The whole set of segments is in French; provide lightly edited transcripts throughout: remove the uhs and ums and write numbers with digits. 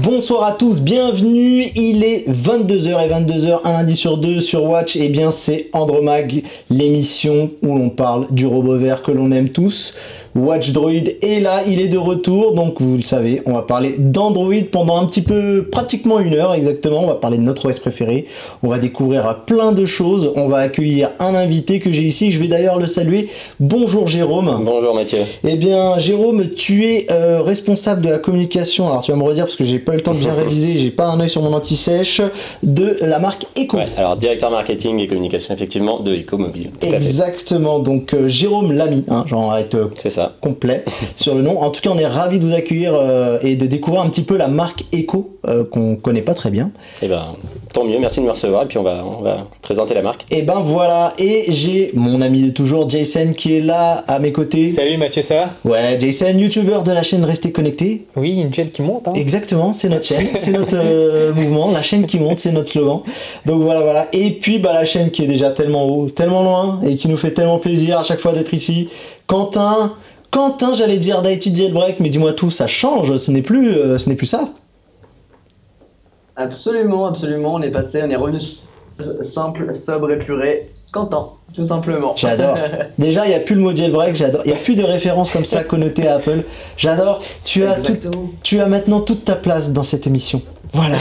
Bonsoir à tous, bienvenue, il est 22h et 22h, un lundi sur deux sur Watch, et bien c'est Andromag, l'émission où l'on parle du robot vert que l'on aime tous. Watch Droid est là, il est de retour, donc vous le savez, on va parler d'Android pendant un petit peu, pratiquement une heure exactement, on va parler de notre OS préféré, on va découvrir plein de choses, on va accueillir un invité que j'ai ici, je vais d'ailleurs le saluer. Bonjour Jérôme. Bonjour Mathieu. Eh bien Jérôme, tu es responsable de la communication, alors tu vas me redire parce que j'ai pas eu le temps de bien réviser, j'ai pas un œil sur mon anti-sèche, de la marque Eco. Ouais, alors directeur marketing et communication effectivement de Eco Mobile. Exactement, donc Jérôme Lamy, hein, genre avec c'est ça. Complet sur le nom. En tout cas, on est ravis de vous accueillir et de découvrir un petit peu la marque Eco qu'on connaît pas très bien. Et ben tant mieux, merci de me recevoir et puis on va présenter la marque. Et ben voilà, et j'ai mon ami de toujours Jason qui est là à mes côtés. Salut Mathieu, ça va? Ouais, Jason, youtubeur de la chaîne Restez Connectés. Oui, une chaîne qui monte. Hein. Exactement, c'est notre chaîne, c'est notre mouvement, la chaîne qui monte, c'est notre slogan. Donc voilà. Et puis la chaîne qui est déjà tellement haut, tellement loin et qui nous fait tellement plaisir à chaque fois d'être ici. Quentin, j'allais dire d'IT Jailbreak, mais dis-moi tout, ça change, ce n'est plus ça. Absolument, on est revenu simple, sobre, épuré, Quentin, tout simplement. J'adore. Déjà, il n'y a plus le mot jailbreak, j'adore. Il n'y a plus de références comme ça connotées à Apple. J'adore. Tu as maintenant toute ta place dans cette émission. Voilà.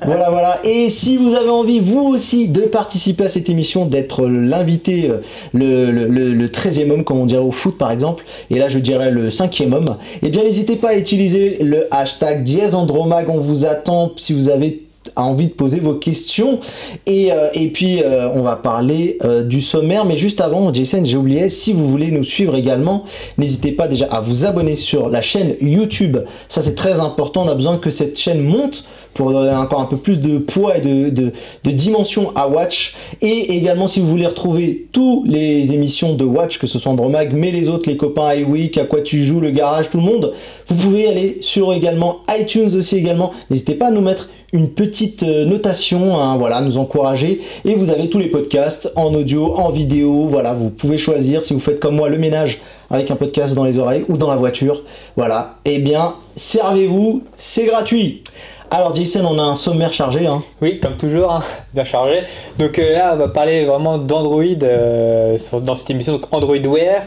voilà. Et si vous avez envie, vous aussi, de participer à cette émission, d'être l'invité, le 13e homme, comme on dirait au foot par exemple, et là je dirais le 5e homme, eh bien n'hésitez pas à utiliser le hashtag #Andromag, on vous attend si vous avez envie de poser vos questions et puis on va parler du sommaire, mais juste avant Jason, j'ai oublié, si vous voulez nous suivre également, n'hésitez pas déjà à vous abonner sur la chaîne YouTube, ça c'est très important, on a besoin que cette chaîne monte pour donner encore un peu plus de poids et de dimension à Watch, et également si vous voulez retrouver toutes les émissions de Watch, que ce soit Andromag, mais les autres, les copains iWeek, À quoi tu joues, Le Garage, tout le monde, vous pouvez aller sur également iTunes aussi également, n'hésitez pas à nous mettre une petite notation, hein, voilà, nous encourager, et vous avez tous les podcasts en audio, en vidéo, voilà, vous pouvez choisir si vous faites comme moi le ménage avec un podcast dans les oreilles ou dans la voiture, voilà, eh bien servez-vous, c'est gratuit. Alors Jason, on a un sommaire chargé, hein. Oui, comme toujours, hein, bien chargé. Donc là, on va parler vraiment d'Android dans cette émission, donc Android Wear.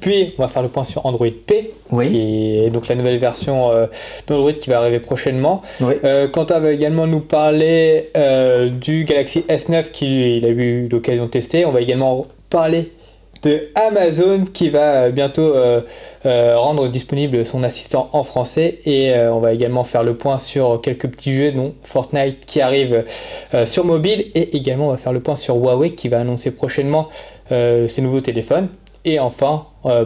Puis, on va faire le point sur Android P, oui, qui est donc la nouvelle version d'Android qui va arriver prochainement. Oui. Quentin va également nous parler du Galaxy S9 qu'il a eu l'occasion de tester. On va également parler de Amazon qui va bientôt rendre disponible son assistant en français, et on va également faire le point sur quelques petits jeux, dont Fortnite qui arrive sur mobile, et également on va faire le point sur Huawei qui va annoncer prochainement ses nouveaux téléphones. Et enfin,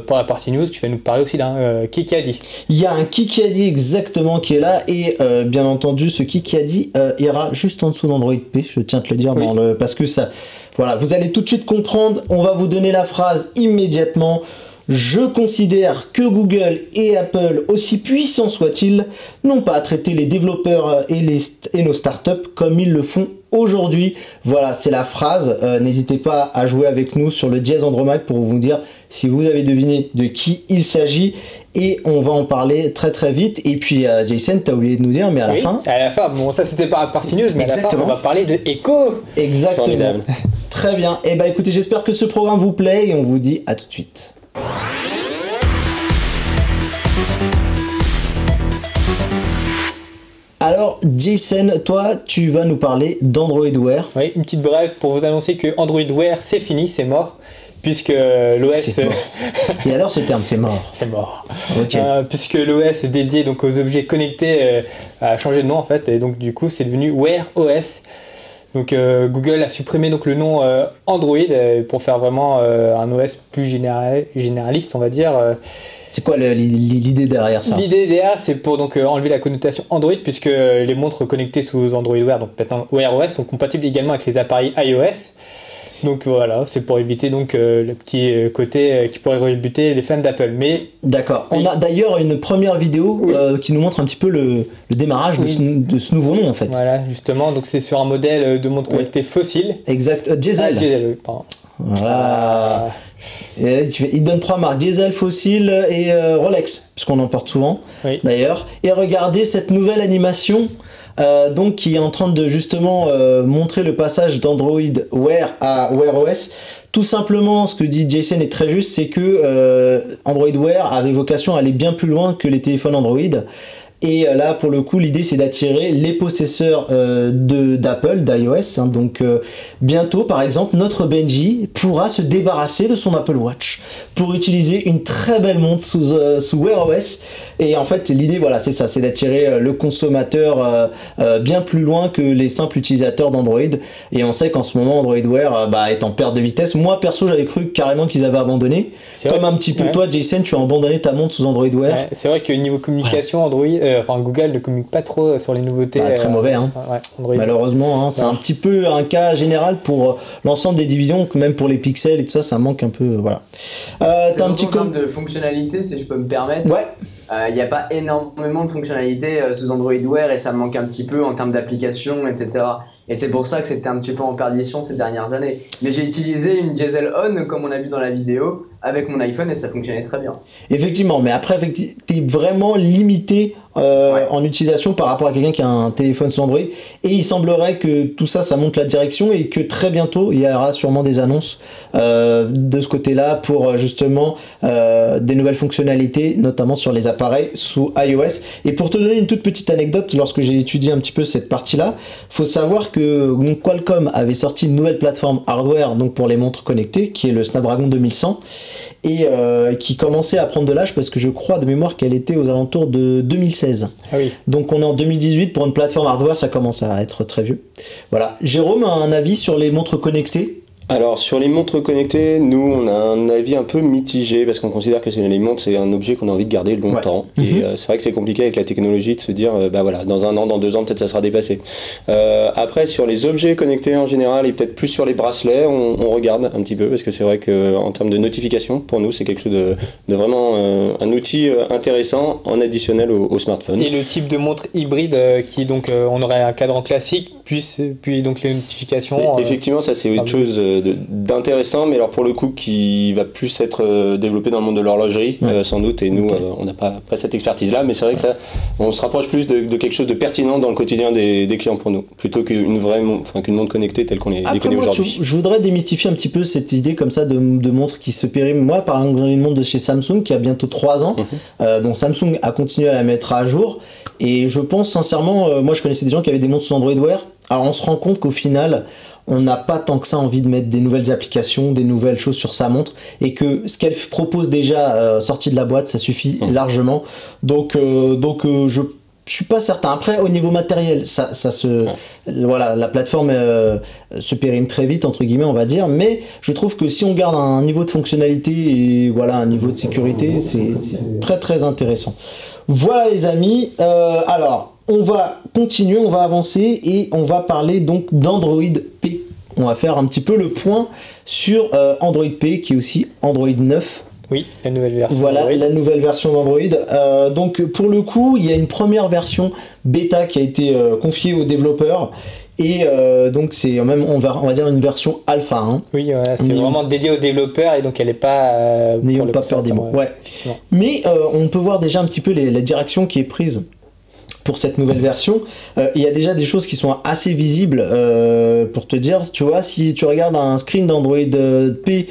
pour la partie news, tu vas nous parler aussi d'un Kiki-Adi. Il y a un Kiki-Adi exactement qui est là, et bien entendu ce Kiki-Adi ira juste en dessous d'Android P, je tiens à te le dire, oui. Parce que ça, voilà, vous allez tout de suite comprendre, on va vous donner la phrase immédiatement. Je considère que Google et Apple, aussi puissants soient-ils, n'ont pas à traiter les développeurs et nos startups comme ils le font aujourd'hui. Voilà, c'est la phrase. N'hésitez pas à jouer avec nous sur le #Andromag pour vous dire si vous avez deviné de qui il s'agit. Et on va en parler très très vite. Et puis Jason, t'as oublié de nous dire, mais à la fin... À la fin, bon ça c'était pas la partie news, mais exactement. À la fin on va parler de Eco. Exactement. Formidable. Très bien. Et bah écoutez, j'espère que ce programme vous plaît et on vous dit à tout de suite. Alors Jason, toi tu vas nous parler d'Android Wear. Oui, une petite brève pour vous annoncer que Android Wear c'est fini, c'est mort, puisque l'OS... Il adore ce terme, c'est mort. C'est mort. Okay. Puisque l'OS dédié donc aux objets connectés a changé de nom en fait, et donc du coup c'est devenu Wear OS. Donc Google a supprimé donc le nom Android pour faire vraiment un OS plus généraliste, on va dire. C'est quoi l'idée derrière ça? L'idée derrière, c'est pour donc enlever la connotation Android, puisque les montres connectées sous Android Wear, donc maintenant Wear OS, sont compatibles également avec les appareils iOS. Donc voilà, c'est pour éviter donc le petit côté qui pourrait rebuter les fans d'Apple. Mais d'accord. On a d'ailleurs une première vidéo qui nous montre un petit peu le démarrage de ce nouveau nom en fait. Voilà, justement. Donc c'est sur un modèle de montre connectée fossile. Exact. Diesel. Diesel, oui, pardon. Voilà. Et il donne 3 marques, Diesel, Fossil et Rolex, puisqu'on en porte souvent d'ailleurs. Et regardez cette nouvelle animation donc qui est en train de justement montrer le passage d'Android Wear à Wear OS. Tout simplement, ce que dit Jason est très juste, c'est que Android Wear avait vocation à aller bien plus loin que les téléphones Android. Et là, pour le coup, l'idée, c'est d'attirer les possesseurs d'Apple, d'iOS. Hein. Donc, bientôt, par exemple, notre Benji pourra se débarrasser de son Apple Watch pour utiliser une très belle montre sous Wear OS. Et en fait, l'idée, voilà, c'est ça, c'est d'attirer le consommateur bien plus loin que les simples utilisateurs d'Android. Et on sait qu'en ce moment, Android Wear est en perte de vitesse. Moi, perso, j'avais cru carrément qu'ils avaient abandonné. Comme un petit peu toi, Jason, tu as abandonné ta montre sous Android Wear. Ouais, c'est vrai que niveau communication, Android... Google ne communique pas trop sur les nouveautés. Très mauvais, hein. Malheureusement, hein, c'est un petit peu un cas général pour l'ensemble des divisions, même pour les pixels et tout ça, ça manque un peu. Voilà. T'as un petit terme de fonctionnalité, si je peux me permettre. Ouais. Il n'y a pas énormément de fonctionnalités sous Android Wear et ça manque un petit peu en termes d'application, etc. Et c'est pour ça que c'était un petit peu en perdition ces dernières années. Mais j'ai utilisé une Diesel On, comme on a vu dans la vidéo, avec mon iPhone et ça fonctionnait très bien. Effectivement, mais après, t'es vraiment limité en utilisation par rapport à quelqu'un qui a un téléphone sous Android. Et il semblerait que tout ça, ça monte la direction et que très bientôt, il y aura sûrement des annonces de ce côté-là pour justement des nouvelles fonctionnalités, notamment sur les appareils sous iOS. Et pour te donner une toute petite anecdote, lorsque j'ai étudié un petit peu cette partie-là, faut savoir que donc, Qualcomm avait sorti une nouvelle plateforme hardware donc pour les montres connectées, qui est le Snapdragon 2100. Et qui commençait à prendre de l'âge parce que je crois de mémoire qu'elle était aux alentours de 2016. Ah oui. Donc on est en 2018, pour une plateforme hardware, ça commence à être très vieux. Voilà. Jérôme a un avis sur les montres connectées? Alors sur les montres connectées, nous on a un avis un peu mitigé parce qu'on considère que les montres c'est un objet qu'on a envie de garder longtemps. Ouais. Et c'est vrai que c'est compliqué avec la technologie de se dire voilà, dans 1 an, dans 2 ans peut-être ça sera dépassé. Après sur les objets connectés en général et peut-être plus sur les bracelets, on regarde un petit peu parce que c'est vrai qu'en termes de notification, pour nous c'est quelque chose de vraiment un outil intéressant en additionnel au smartphone. Et le type de montre hybride qui donc on aurait un cadran classique puis donc les notifications. Effectivement ça c'est autre chose d'intéressant, mais alors pour le coup qui va plus être développé dans le monde de l'horlogerie sans doute, et nous on n'a pas cette expertise là, mais c'est vrai que ça on se rapproche plus de quelque chose de pertinent dans le quotidien des clients pour nous, plutôt qu'une qu'une montre connectée telle qu'on les connaît aujourd'hui. Je voudrais démystifier un petit peu cette idée comme ça de montre qui se périme. Moi par exemple j'ai une montre de chez Samsung qui a bientôt 3 ans, donc Samsung a continué à la mettre à jour, et je pense sincèrement, moi je connaissais des gens qui avaient des montres sous Android Wear. Alors on se rend compte qu'au final on n'a pas tant que ça envie de mettre des nouvelles applications, des nouvelles choses sur sa montre, et que ce qu'elle propose déjà sortie de la boîte, ça suffit largement. Donc je suis pas certain. Après, au niveau matériel, voilà, la plateforme se périme très vite entre guillemets, on va dire. Mais je trouve que si on garde un niveau de fonctionnalité et voilà un niveau de sécurité, c'est très très intéressant. Voilà les amis. Alors. On va continuer, on va avancer et on va parler donc d'Android P. On va faire un petit peu le point sur Android P qui est aussi Android 9. Oui, la nouvelle version. Voilà, la nouvelle version d'Android. Donc pour le coup, il y a une première version bêta qui a été confiée aux développeurs. Et donc c'est même on va dire une version alpha. Hein. Oui, voilà, c'est vraiment dédié aux développeurs et donc elle n'est pas... N'ayons pas peur des mots. Ouais. Mais on peut voir déjà un petit peu la direction qui est prise pour cette nouvelle version. Il y a déjà des choses qui sont assez visibles pour te dire, tu vois, si tu regardes un screen d'Android P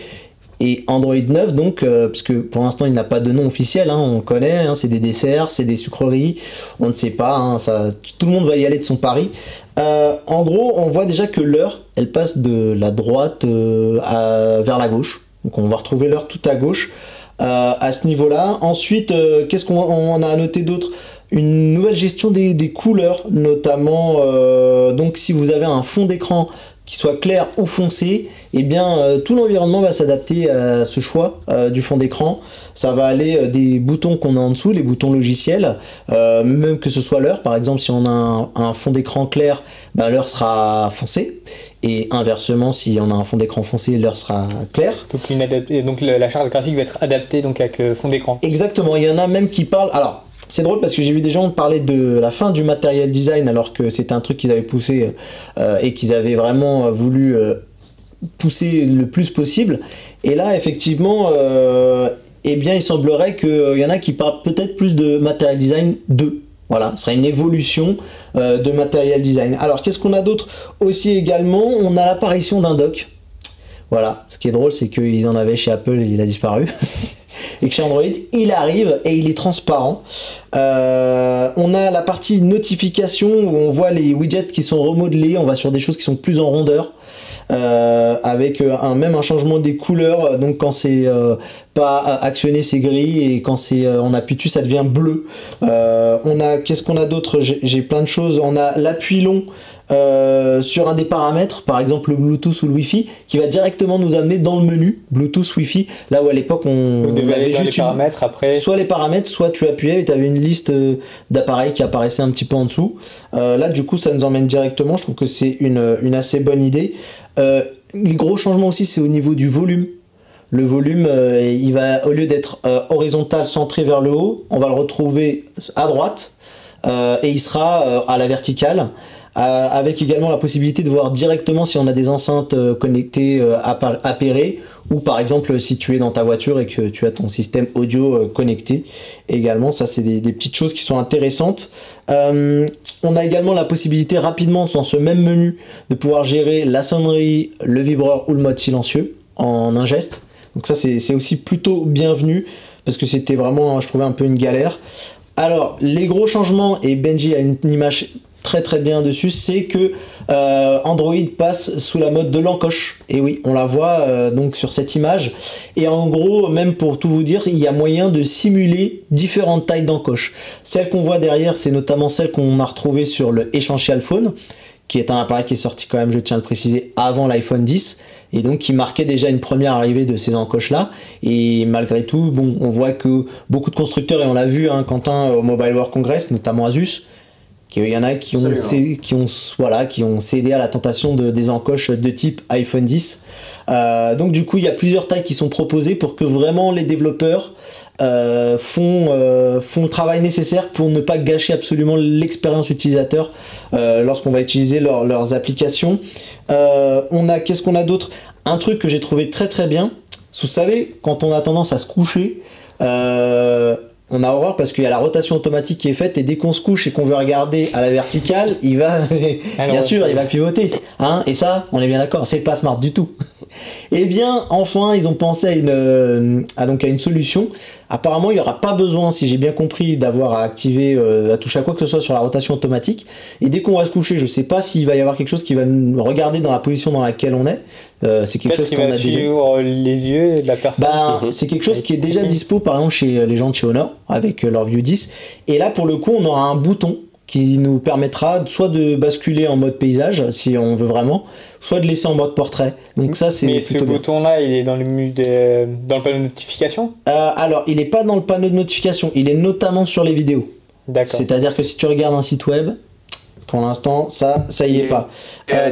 et Android 9, donc, parce que pour l'instant il n'a pas de nom officiel, hein, on connaît, hein, c'est des desserts, c'est des sucreries, on ne sait pas, hein, tout le monde va y aller de son pari. En gros, on voit déjà que l'heure, elle passe de la droite vers la gauche, donc on va retrouver l'heure tout à gauche à ce niveau-là. Ensuite, qu'est-ce qu'on a à noter d'autre ? Une nouvelle gestion des couleurs, notamment donc si vous avez un fond d'écran qui soit clair ou foncé, eh bien tout l'environnement va s'adapter à ce choix du fond d'écran. Ça va aller des boutons qu'on a en dessous, les boutons logiciels, même que ce soit l'heure, par exemple si on a un fond d'écran clair, ben, l'heure sera foncée, et inversement si on a un fond d'écran foncé, l'heure sera claire. Donc la charte graphique va être adaptée donc avec le fond d'écran. Exactement, il y en a même qui parlent... Alors, c'est drôle parce que j'ai vu des gens parler de la fin du material design alors que c'était un truc qu'ils avaient poussé et qu'ils avaient vraiment voulu pousser le plus possible. Et là, effectivement, eh bien, il semblerait qu'il y en a qui parlent peut-être plus de Material Design 2. Voilà, ce serait une évolution de Material Design. Alors, qu'est-ce qu'on a d'autre aussi également? On a l'apparition d'un dock. Voilà, ce qui est drôle, c'est qu'ils en avaient chez Apple et il a disparu. Et que chez Android, il arrive et il est transparent. On a la partie notification où on voit les widgets qui sont remodelés. On va sur des choses qui sont plus en rondeur. Avec même un changement des couleurs. Donc quand c'est pas actionné, c'est gris. Et quand c'est on appuie dessus, ça devient bleu. Qu'est-ce qu'on a d'autre? J'ai plein de choses. On a l'appui long. Sur un des paramètres, par exemple le Bluetooth ou le Wi-Fi, qui va directement nous amener dans le menu Bluetooth, Wi-Fi, là où à l'époque on avait juste les paramètres après. Soit les paramètres, soit tu appuyais et tu avais une liste d'appareils qui apparaissait un petit peu en dessous. Là du coup ça nous emmène directement, je trouve que c'est une assez bonne idée. Les gros changements aussi, c'est au niveau du volume. Le volume, il va, au lieu d'être horizontal centré vers le haut, on va le retrouver à droite et il sera à la verticale. Avec également la possibilité de voir directement si on a des enceintes connectées appairées, ou par exemple si tu es dans ta voiture et que tu as ton système audio connecté également. Ça c'est des petites choses qui sont intéressantes. On a également la possibilité rapidement dans ce même menu de pouvoir gérer la sonnerie, le vibreur ou le mode silencieux en un geste. Donc ça c'est aussi plutôt bienvenu parce que c'était vraiment, je trouvais, un peu une galère. Alors les gros changements, et Benji a une image très bien dessus, c'est que Android passe sous la mode de l'encoche. Et oui, on la voit donc sur cette image. Et en gros, même pour tout vous dire, il y a moyen de simuler différentes tailles d'encoche. Celle qu'on voit derrière, c'est notamment celle qu'on a retrouvée sur le Essential Phone, qui est un appareil qui est sorti quand même, je tiens à le préciser, avant l'iPhone 10, et donc qui marquait déjà une première arrivée de ces encoches-là. Et malgré tout, bon, on voit que beaucoup de constructeurs, et on l'a vu, hein, Quentin, au Mobile World Congress, notamment Asus, il y en a qui ont cédé à la tentation des encoches de type iPhone 10. Donc du coup, il y a plusieurs tailles qui sont proposées pour que vraiment les développeurs font le travail nécessaire pour ne pas gâcher absolument l'expérience utilisateur lorsqu'on va utiliser leurs applications. Qu'est-ce qu'on a d'autre? Un truc que j'ai trouvé très bien. Vous savez, quand on a tendance à se coucher, on a horreur parce qu'il y a la rotation automatique qui est faite et dès qu'on se couche et qu'on veut regarder à la verticale, il va bien sûr, il va pivoter, hein, et ça, on est bien d'accord, c'est pas smart du tout. Et bien, enfin, ils ont pensé à une solution. Apparemment, il n'y aura pas besoin, si j'ai bien compris, d'avoir à activer, à toucher à quoi que ce soit sur la rotation automatique. Et dès qu'on va se coucher, je sais pas s'il va y avoir quelque chose qui va nous regarder dans la position dans laquelle on est. C'est quelque chose qu'on a déjà. Les yeux de la personne. C'est quelque chose qui est déjà dispo, par exemple, chez les gens de chez Honor, avec leur View 10. Et là, pour le coup, on aura un bouton qui nous permettra soit de basculer en mode paysage, si on veut vraiment, soit de laisser en mode portrait. Donc ça, c'est plutôt bien. Mais ce bouton-là, il est dans le panneau de notification? Alors, il n'est pas dans le panneau de notification, il est notamment sur les vidéos. D'accord. C'est-à-dire que si tu regardes un site web, pour l'instant, ça y est pas.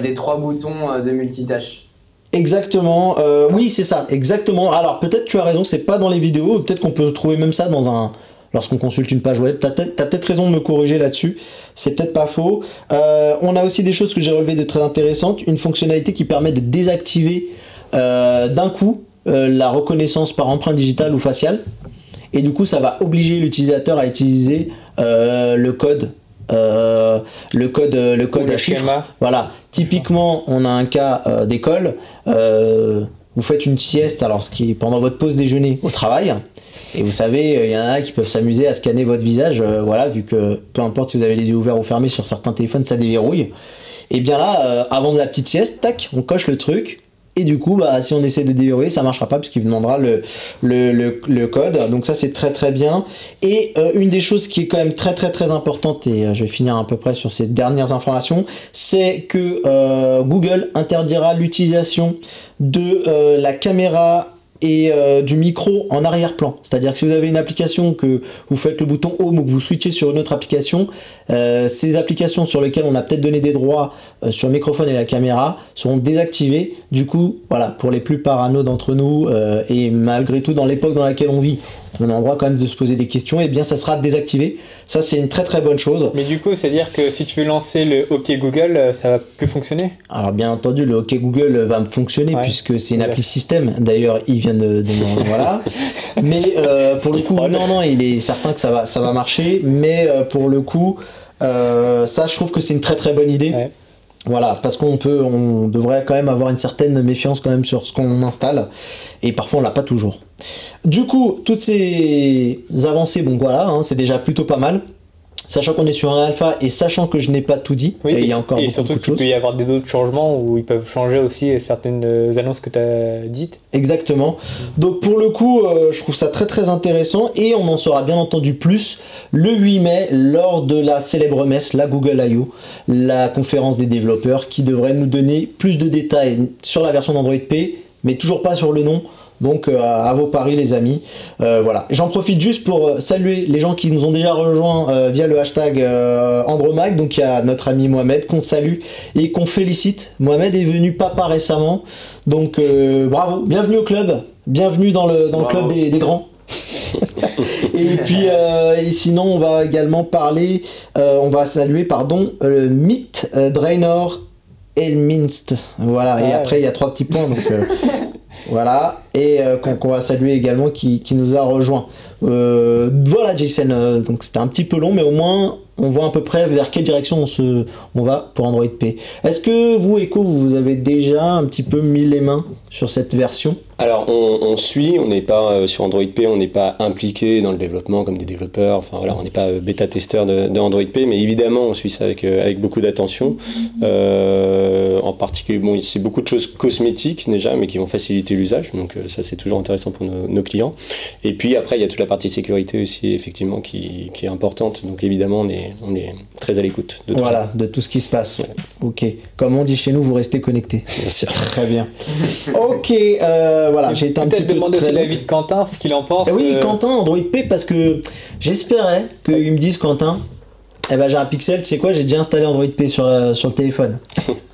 Des 3 boutons de multitâche. Exactement, oui, c'est ça, exactement. Alors, peut-être tu as raison, c'est pas dans les vidéos, peut-être qu'on peut trouver même ça lorsqu'on consulte une page web. T'as peut-être raison de me corriger là-dessus, c'est peut-être pas faux. On a aussi des choses que j'ai relevées de très intéressantes, une fonctionnalité qui permet de désactiver d'un coup la reconnaissance par empreinte digitale ou faciale, et du coup ça va obliger l'utilisateur à utiliser le code à chiffres. Voilà, typiquement on a un cas d'école, vous faites une sieste pendant votre pause déjeuner au travail. Et vous savez, il y en a qui peuvent s'amuser à scanner votre visage, voilà, vu que peu importe si vous avez les yeux ouverts ou fermés, sur certains téléphones, ça déverrouille. Et bien là, avant de la petite sieste, tac, on coche le truc, et du coup, si on essaie de déverrouiller, ça marchera pas, puisqu'il demandera le code. Donc ça, c'est très bien. Et une des choses qui est quand même très importante, et je vais finir à peu près sur ces dernières informations, c'est que Google interdira l'utilisation de la caméra et du micro en arrière-plan. C'est-à-dire que si vous avez une application que vous faites le bouton Home ou que vous switchez sur une autre application, ces applications sur lesquelles on a peut-être donné des droits sur le microphone et la caméra seront désactivées. Du coup, voilà, pour les plus parano d'entre nous, et malgré tout dans l'époque dans laquelle on vit, on a le droit quand même de se poser des questions, et bien ça sera désactivé. Ça, c'est une très très bonne chose. Mais du coup, c'est-à-dire que si tu veux lancer le OK Google, ça va plus fonctionner? Alors bien entendu, le OK Google va fonctionner, ouais, puisque c'est une appli système. D'ailleurs, il vient de voilà. Mais pour le coup, non, il est certain que ça va marcher. Mais pour le coup, ça, je trouve que c'est une très très bonne idée. Ouais. Voilà, parce on devrait quand même avoir une certaine méfiance quand même sur ce qu'on installe, et parfois on l'a pas toujours. Du coup, toutes ces avancées, bon voilà, hein, c'est déjà plutôt pas mal. Sachant qu'on est sur un alpha et sachant que je n'ai pas tout dit, oui, et il y a encore surtout beaucoup de choses. Il peut y avoir d'autres changements où ils peuvent changer aussi certaines annonces que tu as dites. Exactement. Donc pour le coup, je trouve ça très très intéressant, et on en saura bien entendu plus le 8 mai lors de la célèbre messe, la Google I.O., la conférence des développeurs, qui devrait nous donner plus de détails sur la version d'Android P, mais toujours pas sur le nom. Donc à vos paris les amis. Voilà. J'en profite juste pour saluer les gens qui nous ont déjà rejoints via le hashtag Andromag. Donc il y a notre ami Mohamed qu'on salue et qu'on félicite. Mohamed est venu papa récemment. Donc bravo, bienvenue au club. Bienvenue dans le club des grands. Et puis et sinon on va également parler, on va saluer Meet Draenor Elminst. Voilà, et après il y a 3 petits points, donc voilà, et qu'on va saluer également qui nous a rejoint. Voilà Jason, donc c'était un petit peu long, mais au moins on voit à peu près vers quelle direction on va pour Android P. Est-ce que vous, Echo, vous avez déjà un petit peu mis les mains sur cette version? Alors on suit, on n'est pas sur Android P, on n'est pas impliqué dans le développement comme des développeurs, enfin voilà, on n'est pas bêta-testeur de Android P, mais évidemment on suit ça avec beaucoup d'attention. En particulier, bon, c'est beaucoup de choses cosmétiques déjà, mais qui vont faciliter l'usage, donc ça c'est toujours intéressant pour nos clients. Et puis après il y a toute la partie sécurité aussi, effectivement, qui est importante, donc évidemment on est très à l'écoute de tout ça. Voilà, de tout ce qui se passe. Ouais. Ok, comme on dit chez nous, vous restez connectés. Bien sûr. Très bien. Ok, voilà, j'ai été un petit peu... Peut-être demander aussi l'avis de Quentin, ce qu'il en pense. Oui, Quentin, Android P, parce que j'espérais qu'ils me disent, Quentin, eh ben j'ai un Pixel, tu sais quoi, j'ai déjà installé Android P sur le téléphone.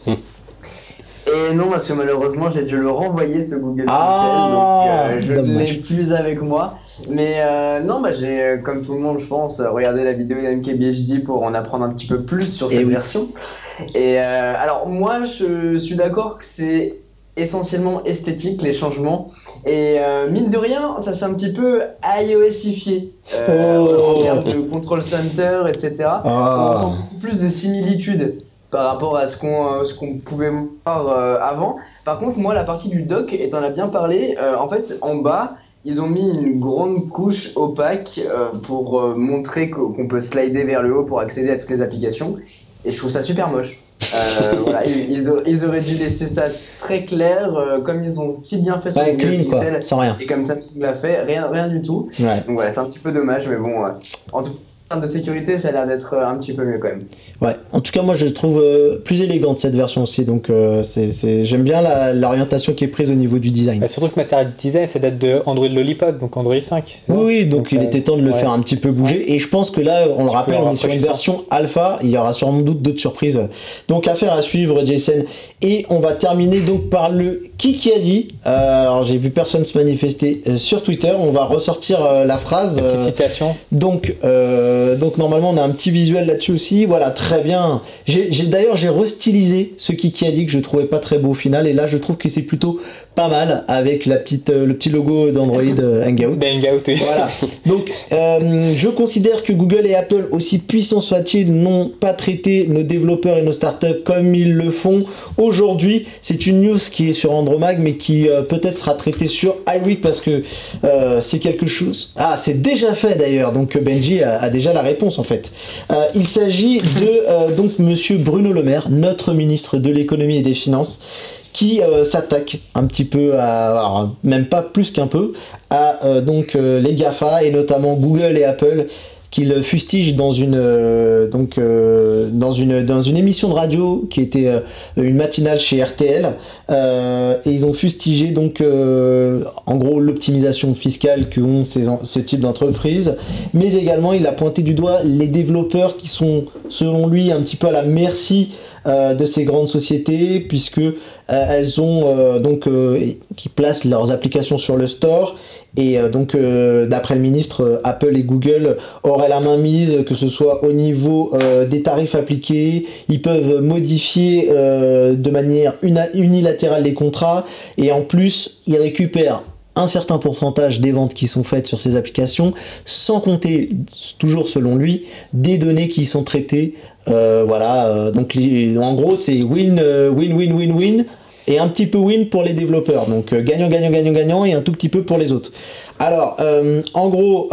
Et non, parce que malheureusement, j'ai dû le renvoyer, ce Google Pixel, donc je ne l'ai plus avec moi. Mais non, j'ai, comme tout le monde, je pense, regardé la vidéo d'MKBHD pour en apprendre un petit peu plus sur cette version. Et alors, moi, je suis d'accord que c'est essentiellement esthétique, les changements. Et mine de rien, ça s'est un petit peu iOSifié en termes de control center, etc. On sent beaucoup plus de similitudes par rapport à ce qu'on pouvait voir avant. Par contre, moi, la partie du dock, et t'en as bien parlé, en fait, en bas, ils ont mis une grande couche opaque pour montrer qu'on peut slider vers le haut pour accéder à toutes les applications. Et je trouve ça super moche. Voilà, ils auraient dû laisser ça très clair, comme ils ont si bien fait sur le clean, Pixel, quoi, sans rien. Et comme Samsung l'a fait, rien du tout. Ouais. Donc voilà, c'est un petit peu dommage, mais bon, en tout cas, en termes de sécurité, ça a l'air d'être un petit peu mieux quand même. Ouais, en tout cas, moi je trouve plus élégante cette version aussi, donc j'aime bien l'orientation qui est prise au niveau du design. Bah, surtout que Material Design, ça date de Android Lollipop, donc Android 5. Oui, donc il était temps de le faire un petit peu bouger, et je pense que là, on le rappelle, on est sur une version alpha, il y aura sans doute d'autres surprises. Donc affaire à suivre, Jason, et on va terminer donc par le qui a dit. Alors j'ai vu personne se manifester sur Twitter, on va ressortir la phrase. Petite citation. Donc normalement on a un petit visuel là-dessus aussi. Voilà, très bien. D'ailleurs j'ai restylisé ce qui a dit que je trouvais pas très beau au final, et là je trouve que c'est plutôt pas mal avec le petit logo d'Android Hangout. Hangout, oui. Voilà. Donc je considère que Google et Apple, aussi puissants soient-ils, n'ont pas traité nos développeurs et nos startups comme ils le font aujourd'hui. C'est une news qui est sur Andromag, mais qui peut-être sera traitée sur iWeek, parce que c'est quelque chose... Ah, c'est déjà fait d'ailleurs, donc Benji a déjà la réponse en fait. Il s'agit de donc monsieur Bruno Le Maire, notre ministre de l'économie et des finances, qui s'attaque un petit peu alors, même pas plus qu'un peu, à donc les GAFA, et notamment Google et Apple, qu'il fustige dans dans une émission de radio qui était une matinale chez RTL, et ils ont fustigé donc en gros l'optimisation fiscale que ont ce type d'entreprise, mais également il a pointé du doigt les développeurs qui sont selon lui un petit peu à la merci de ces grandes sociétés, puisque elles ont qui placent leurs applications sur le store, et d'après le ministre, Apple et Google auraient la main mise, que ce soit au niveau des tarifs appliqués, ils peuvent modifier de manière unilatérale les contrats, et en plus ils récupèrent un certain pourcentage des ventes qui sont faites sur ces applications, sans compter, toujours selon lui, des données qui sont traitées. Donc en gros c'est win, et un petit peu win pour les développeurs. Donc gagnant et un tout petit peu pour les autres. Alors, en gros,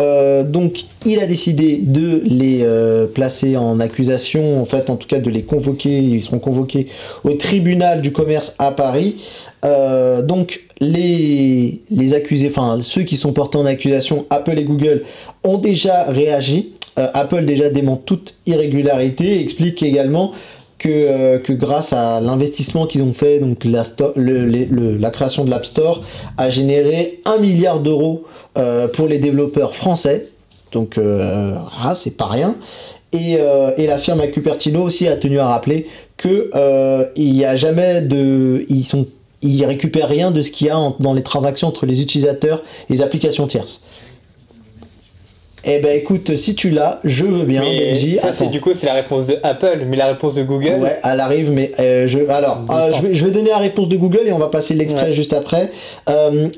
donc il a décidé de les placer en accusation, en fait, en tout cas de les convoquer. Ils seront convoqués au tribunal du commerce à Paris. Donc les accusés, enfin ceux qui sont portés en accusation, Apple et Google, ont déjà réagi. Apple déjà dément toute irrégularité, explique également que grâce à l'investissement qu'ils ont fait, donc la création de l'App Store a généré 1 milliard d'euros pour les développeurs français. Donc c'est pas rien. Et la firme à Cupertino aussi a tenu à rappeler que il y a jamais ils récupèrent rien de ce qu'il y a dans les transactions entre les utilisateurs et les applications tierces. Eh ben écoute, si tu l'as, je veux bien, Benji. Ça, c'est la réponse de Apple, mais la réponse de Google... Ouais, elle arrive, mais je vais donner la réponse de Google et on va passer l'extrait juste après.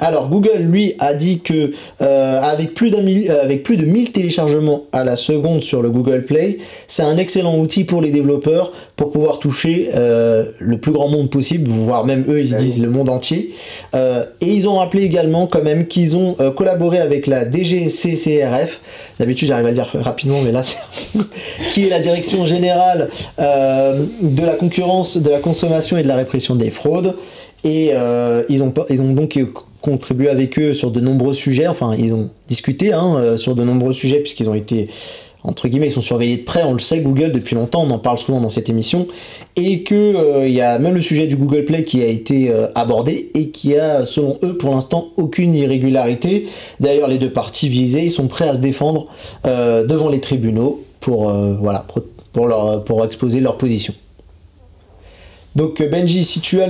Alors, Google, lui, a dit que avec plus de 1000 téléchargements à la seconde sur le Google Play, c'est un excellent outil pour les développeurs pour pouvoir toucher le plus grand monde possible, voire même eux, ils disent le monde entier. Et ils ont rappelé également quand même qu'ils ont collaboré avec la DGCCRF. D'habitude j'arrive à le dire rapidement, mais là c'est qui est la direction générale de la concurrence, de la consommation et de la répression des fraudes, et ils ont donc contribué avec eux sur de nombreux sujets. Enfin, ils ont discuté sur de nombreux sujets, puisqu'ils ont été, entre guillemets, ils sont surveillés de près. On le sait, Google, depuis longtemps, on en parle souvent dans cette émission, et que il y a même le sujet du Google Play qui a été abordé, et qui a, selon eux, pour l'instant, aucune irrégularité. D'ailleurs, les deux parties visées, ils sont prêts à se défendre devant les tribunaux pour exposer leur position. Donc Benji, si tu as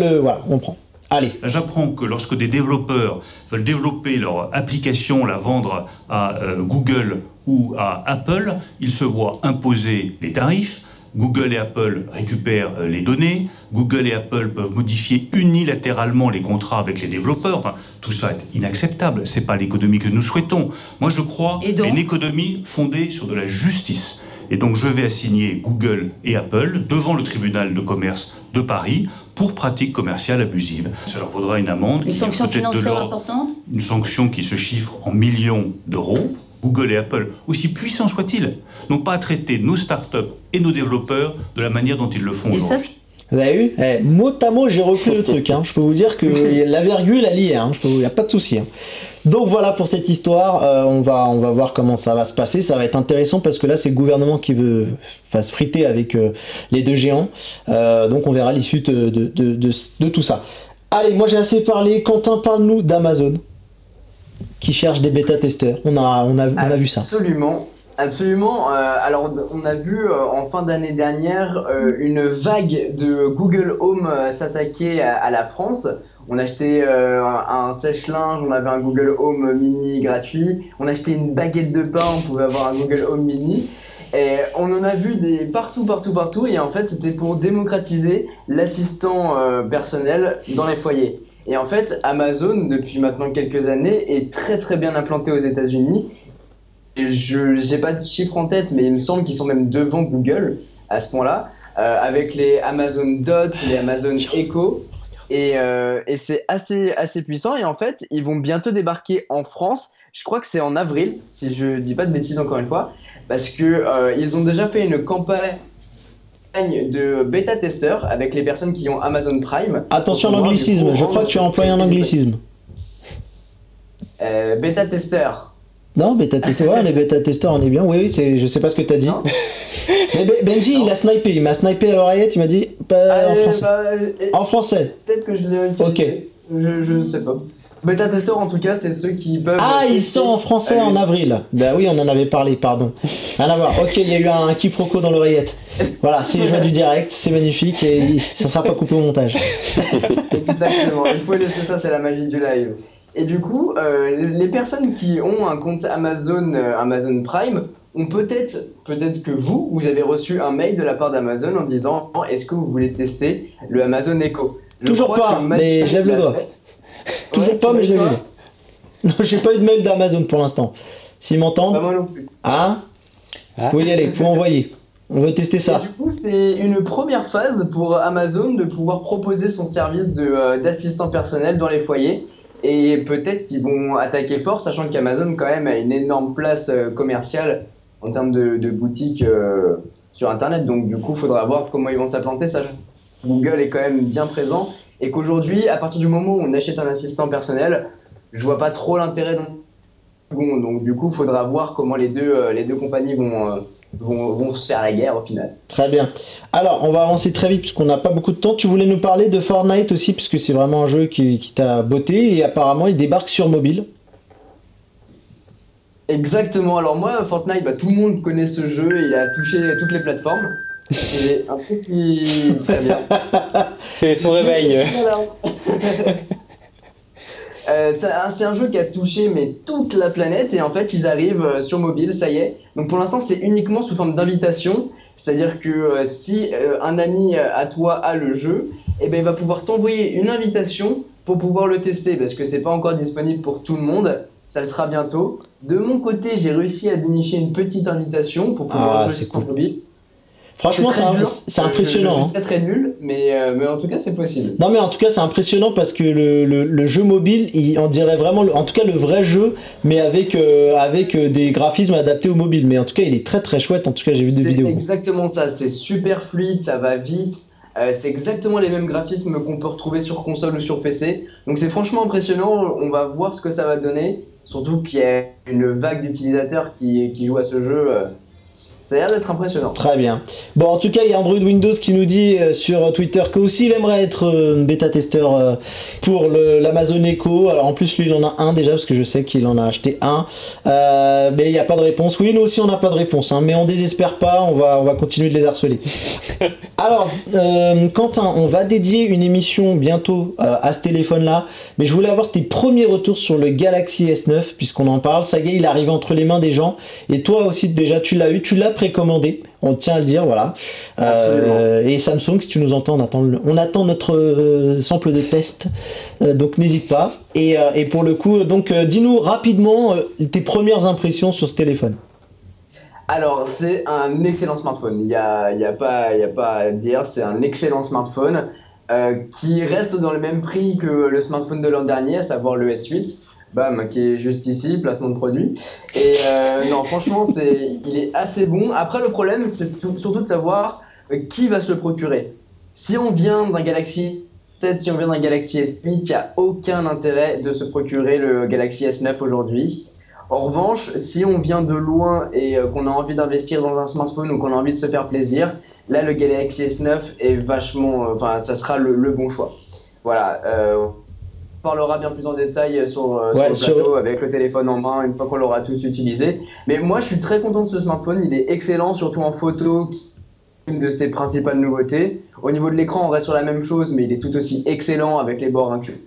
on prend. Allez. J'apprends que lorsque des développeurs veulent développer leur application, la vendre à Google ou à Apple, ils se voient imposer les tarifs. Google et Apple récupèrent les données. Google et Apple peuvent modifier unilatéralement les contrats avec les développeurs. Enfin, tout ça est inacceptable. C'est pas l'économie que nous souhaitons. Moi, je crois à une économie fondée sur de la justice. Et donc, je vais assigner Google et Apple devant le tribunal de commerce de Paris pour pratiques commerciales abusives. Ça leur vaudra une amende. Une sanction financière importante ? Une sanction qui se chiffre en millions d'euros. Google et Apple, aussi puissants soient-ils, n'ont pas à traiter nos startups et nos développeurs de la manière dont ils le font aujourd'hui. Vous avez vu, mot à mot, j'ai repris le truc. Je peux vous dire que la virgule, elle y est. Il n'y a pas de souci. Donc voilà pour cette histoire. On va voir comment ça va se passer. Ça va être intéressant parce que là, c'est le gouvernement qui veut se friter avec les deux géants. Donc on verra l'issue de tout ça. Allez, moi j'ai assez parlé. Quentin, parle-nous d'Amazon qui cherche des bêta-testeurs. On a vu ça. Absolument. Alors, on a vu en fin d'année dernière une vague de Google Home s'attaquer à la France. On a acheté un sèche-linge, on avait un Google Home mini gratuit. On a acheté une baguette de pain, on pouvait avoir un Google Home mini. Et on en a vu partout. Et en fait, c'était pour démocratiser l'assistant personnel dans les foyers. Et en fait, Amazon, depuis maintenant quelques années, est très très bien implanté aux États-Unis. Je n'ai pas de chiffres en tête, mais il me semble qu'ils sont même devant Google à ce point-là, avec les Amazon Dot, les Amazon Echo, et c'est assez puissant. Et en fait, ils vont bientôt débarquer en France. Je crois que c'est en avril, si je dis pas de bêtises encore une fois, parce que ils ont déjà fait une campagne de bêta-testeurs avec les personnes qui ont Amazon Prime. Attention à l'anglicisme, je crois que tu as employé un anglicisme. Bêta-testeur. Non, bêta-testeur, ouais, les bêta-testeurs, on est bien. Oui, je sais pas ce que t'as dit. Mais Benji, il m'a snipé à l'oreillette, il m'a dit en français. En français. Peut-être que je l'ai utilisé. Ok. Je ne sais pas. Bêta-testeurs, en tout cas, c'est ceux qui peuvent... Ah, ils sont en français en avril. Bah oui, on en avait parlé, pardon. Rien à voir. Ok, il y a eu un quiproquo dans l'oreillette. Voilà, c'est les joies du direct, c'est magnifique et ça sera pas coupé au montage. Exactement, il faut laisser ça, c'est la magie du live. Et du coup, les personnes qui ont un compte Amazon Prime ont peut-être que vous avez reçu un mail de la part d'Amazon en disant « Est-ce que vous voulez tester le Amazon Echo ?» Toujours pas, mais je lève le doigt. Toujours pas, mais je lève le doigt. Non, j'ai pas eu de mail d'Amazon pour l'instant. S'ils m'entendent... Pas moi non plus. Ah, faut y aller, faut envoyer. On va tester ça. Et du coup, c'est une première phase pour Amazon de pouvoir proposer son service d'assistant personnel dans les foyers. Et peut-être qu'ils vont attaquer fort, sachant qu'Amazon quand même a une énorme place commerciale en termes de boutiques sur Internet. Donc du coup, il faudra voir comment ils vont s'implanter. Google est quand même bien présent. Et qu'aujourd'hui, à partir du moment où on achète un assistant personnel, je vois pas trop l'intérêt d'un... Donc du coup, il faudra voir comment les deux compagnies vont se faire la guerre au final. Très bien. Alors, on va avancer très vite puisqu'on n'a pas beaucoup de temps. Tu voulais nous parler de Fortnite aussi, puisque c'est vraiment un jeu qui t'a botté et apparemment il débarque sur mobile. Exactement. Alors moi, Fortnite, tout le monde connaît ce jeu, il a touché toutes les plateformes. C'est un truc qui... Très bien. C'est son réveil. C'est un jeu qui a touché toute la planète et en fait ils arrivent sur mobile, ça y est. Donc pour l'instant c'est uniquement sous forme d'invitation, c'est-à-dire que si un ami à toi a le jeu, il va pouvoir t'envoyer une invitation pour pouvoir le tester parce que c'est pas encore disponible pour tout le monde, ça le sera bientôt. De mon côté j'ai réussi à dénicher une petite invitation pour pouvoir jouer sur mobile. Franchement, c'est impressionnant. C'est très nul, mais en tout cas, c'est possible. Non, mais en tout cas, c'est impressionnant parce que le jeu mobile, on dirait vraiment, en tout cas, le vrai jeu, mais avec des graphismes adaptés au mobile. Mais en tout cas, il est très très chouette. En tout cas, j'ai vu des vidéos. C'est exactement ça. C'est super fluide, ça va vite. C'est exactement les mêmes graphismes qu'on peut retrouver sur console ou sur PC. Donc, c'est franchement impressionnant. On va voir ce que ça va donner. Surtout qu'il y a une vague d'utilisateurs qui jouent à ce jeu. Ça a l'air d'être impressionnant. Très bien. Bon, en tout cas, il y a Android Windows qui nous dit sur Twitter qu'aussi il aimerait être bêta-testeur pour l'Amazon Echo. Alors en plus, lui, il en a un déjà, parce que je sais qu'il en a acheté un. Mais il n'y a pas de réponse. Oui, nous aussi, on n'a pas de réponse. Hein, mais on désespère pas, on va continuer de les harceler. Alors, Quentin, on va dédier une émission bientôt à ce téléphone-là. Mais je voulais avoir tes premiers retours sur le Galaxy S9, puisqu'on en parle. Ça y est, il est arrivé entre les mains des gens. Et toi aussi, déjà, tu l'as eu, tu l'as précommandé, on tient à le dire, voilà. Et Samsung, si tu nous entends, on attend notre sample de test, donc n'hésite pas. Et pour le coup, donc dis-nous rapidement tes premières impressions sur ce téléphone. Alors, c'est un excellent smartphone, il y a pas à dire, c'est un excellent smartphone qui reste dans le même prix que le smartphone de l'an dernier, à savoir le S8. Qui est juste ici, placement de produit. Et non, franchement, il est assez bon. Après, le problème, c'est surtout de savoir qui va se le procurer. Si on vient d'un Galaxy si on vient d'un Galaxy S8, il n'y a aucun intérêt de se procurer le Galaxy S9 aujourd'hui. En revanche, si on vient de loin et qu'on a envie d'investir dans un smartphone ou qu'on a envie de se faire plaisir, là, le Galaxy S9 est vachement... ça sera le bon choix. Voilà. On parlera bien plus en détail sur le plateau avec le téléphone en main une fois qu'on l'aura tous utilisé. Mais moi, je suis très content de ce smartphone. Il est excellent, surtout en photo, une de ses principales nouveautés. Au niveau de l'écran, on reste sur la même chose, mais il est tout aussi excellent avec les bords inclus.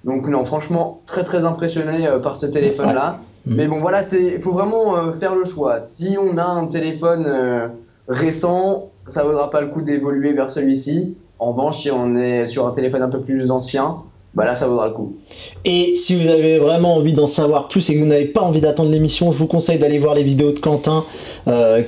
Donc non, franchement, très très impressionné par ce téléphone-là. Mais bon, voilà, il faut vraiment faire le choix. Si on a un téléphone récent, ça ne vaudra pas le coup d'évoluer vers celui-ci. En revanche, si on est sur un téléphone un peu plus ancien, là ça vaudra le coup. Et si vous avez vraiment envie d'en savoir plus et que vous n'avez pas envie d'attendre l'émission, je vous conseille d'aller voir les vidéos de Quentin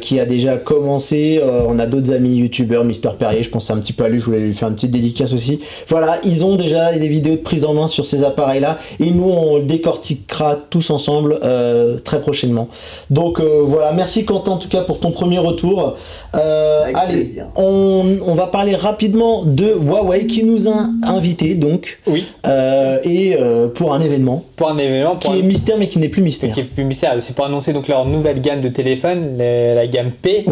qui a déjà commencé. On a d'autres amis youtubeurs, Mister Perrier, je pense un petit peu à lui, je voulais lui faire une petite dédicace aussi. Voilà, ils ont déjà des vidéos de prise en main sur ces appareils là et nous on le décortiquera tous ensemble très prochainement. Donc voilà, merci Quentin en tout cas pour ton premier retour. Allez, on va parler rapidement de Huawei qui nous a invités donc. Oui. et pour un événement. Pour un événement. Qui est mystère mais qui n'est plus mystère. Qui est plus mystère. C'est pour annoncer donc leur nouvelle gamme de téléphones, la gamme P,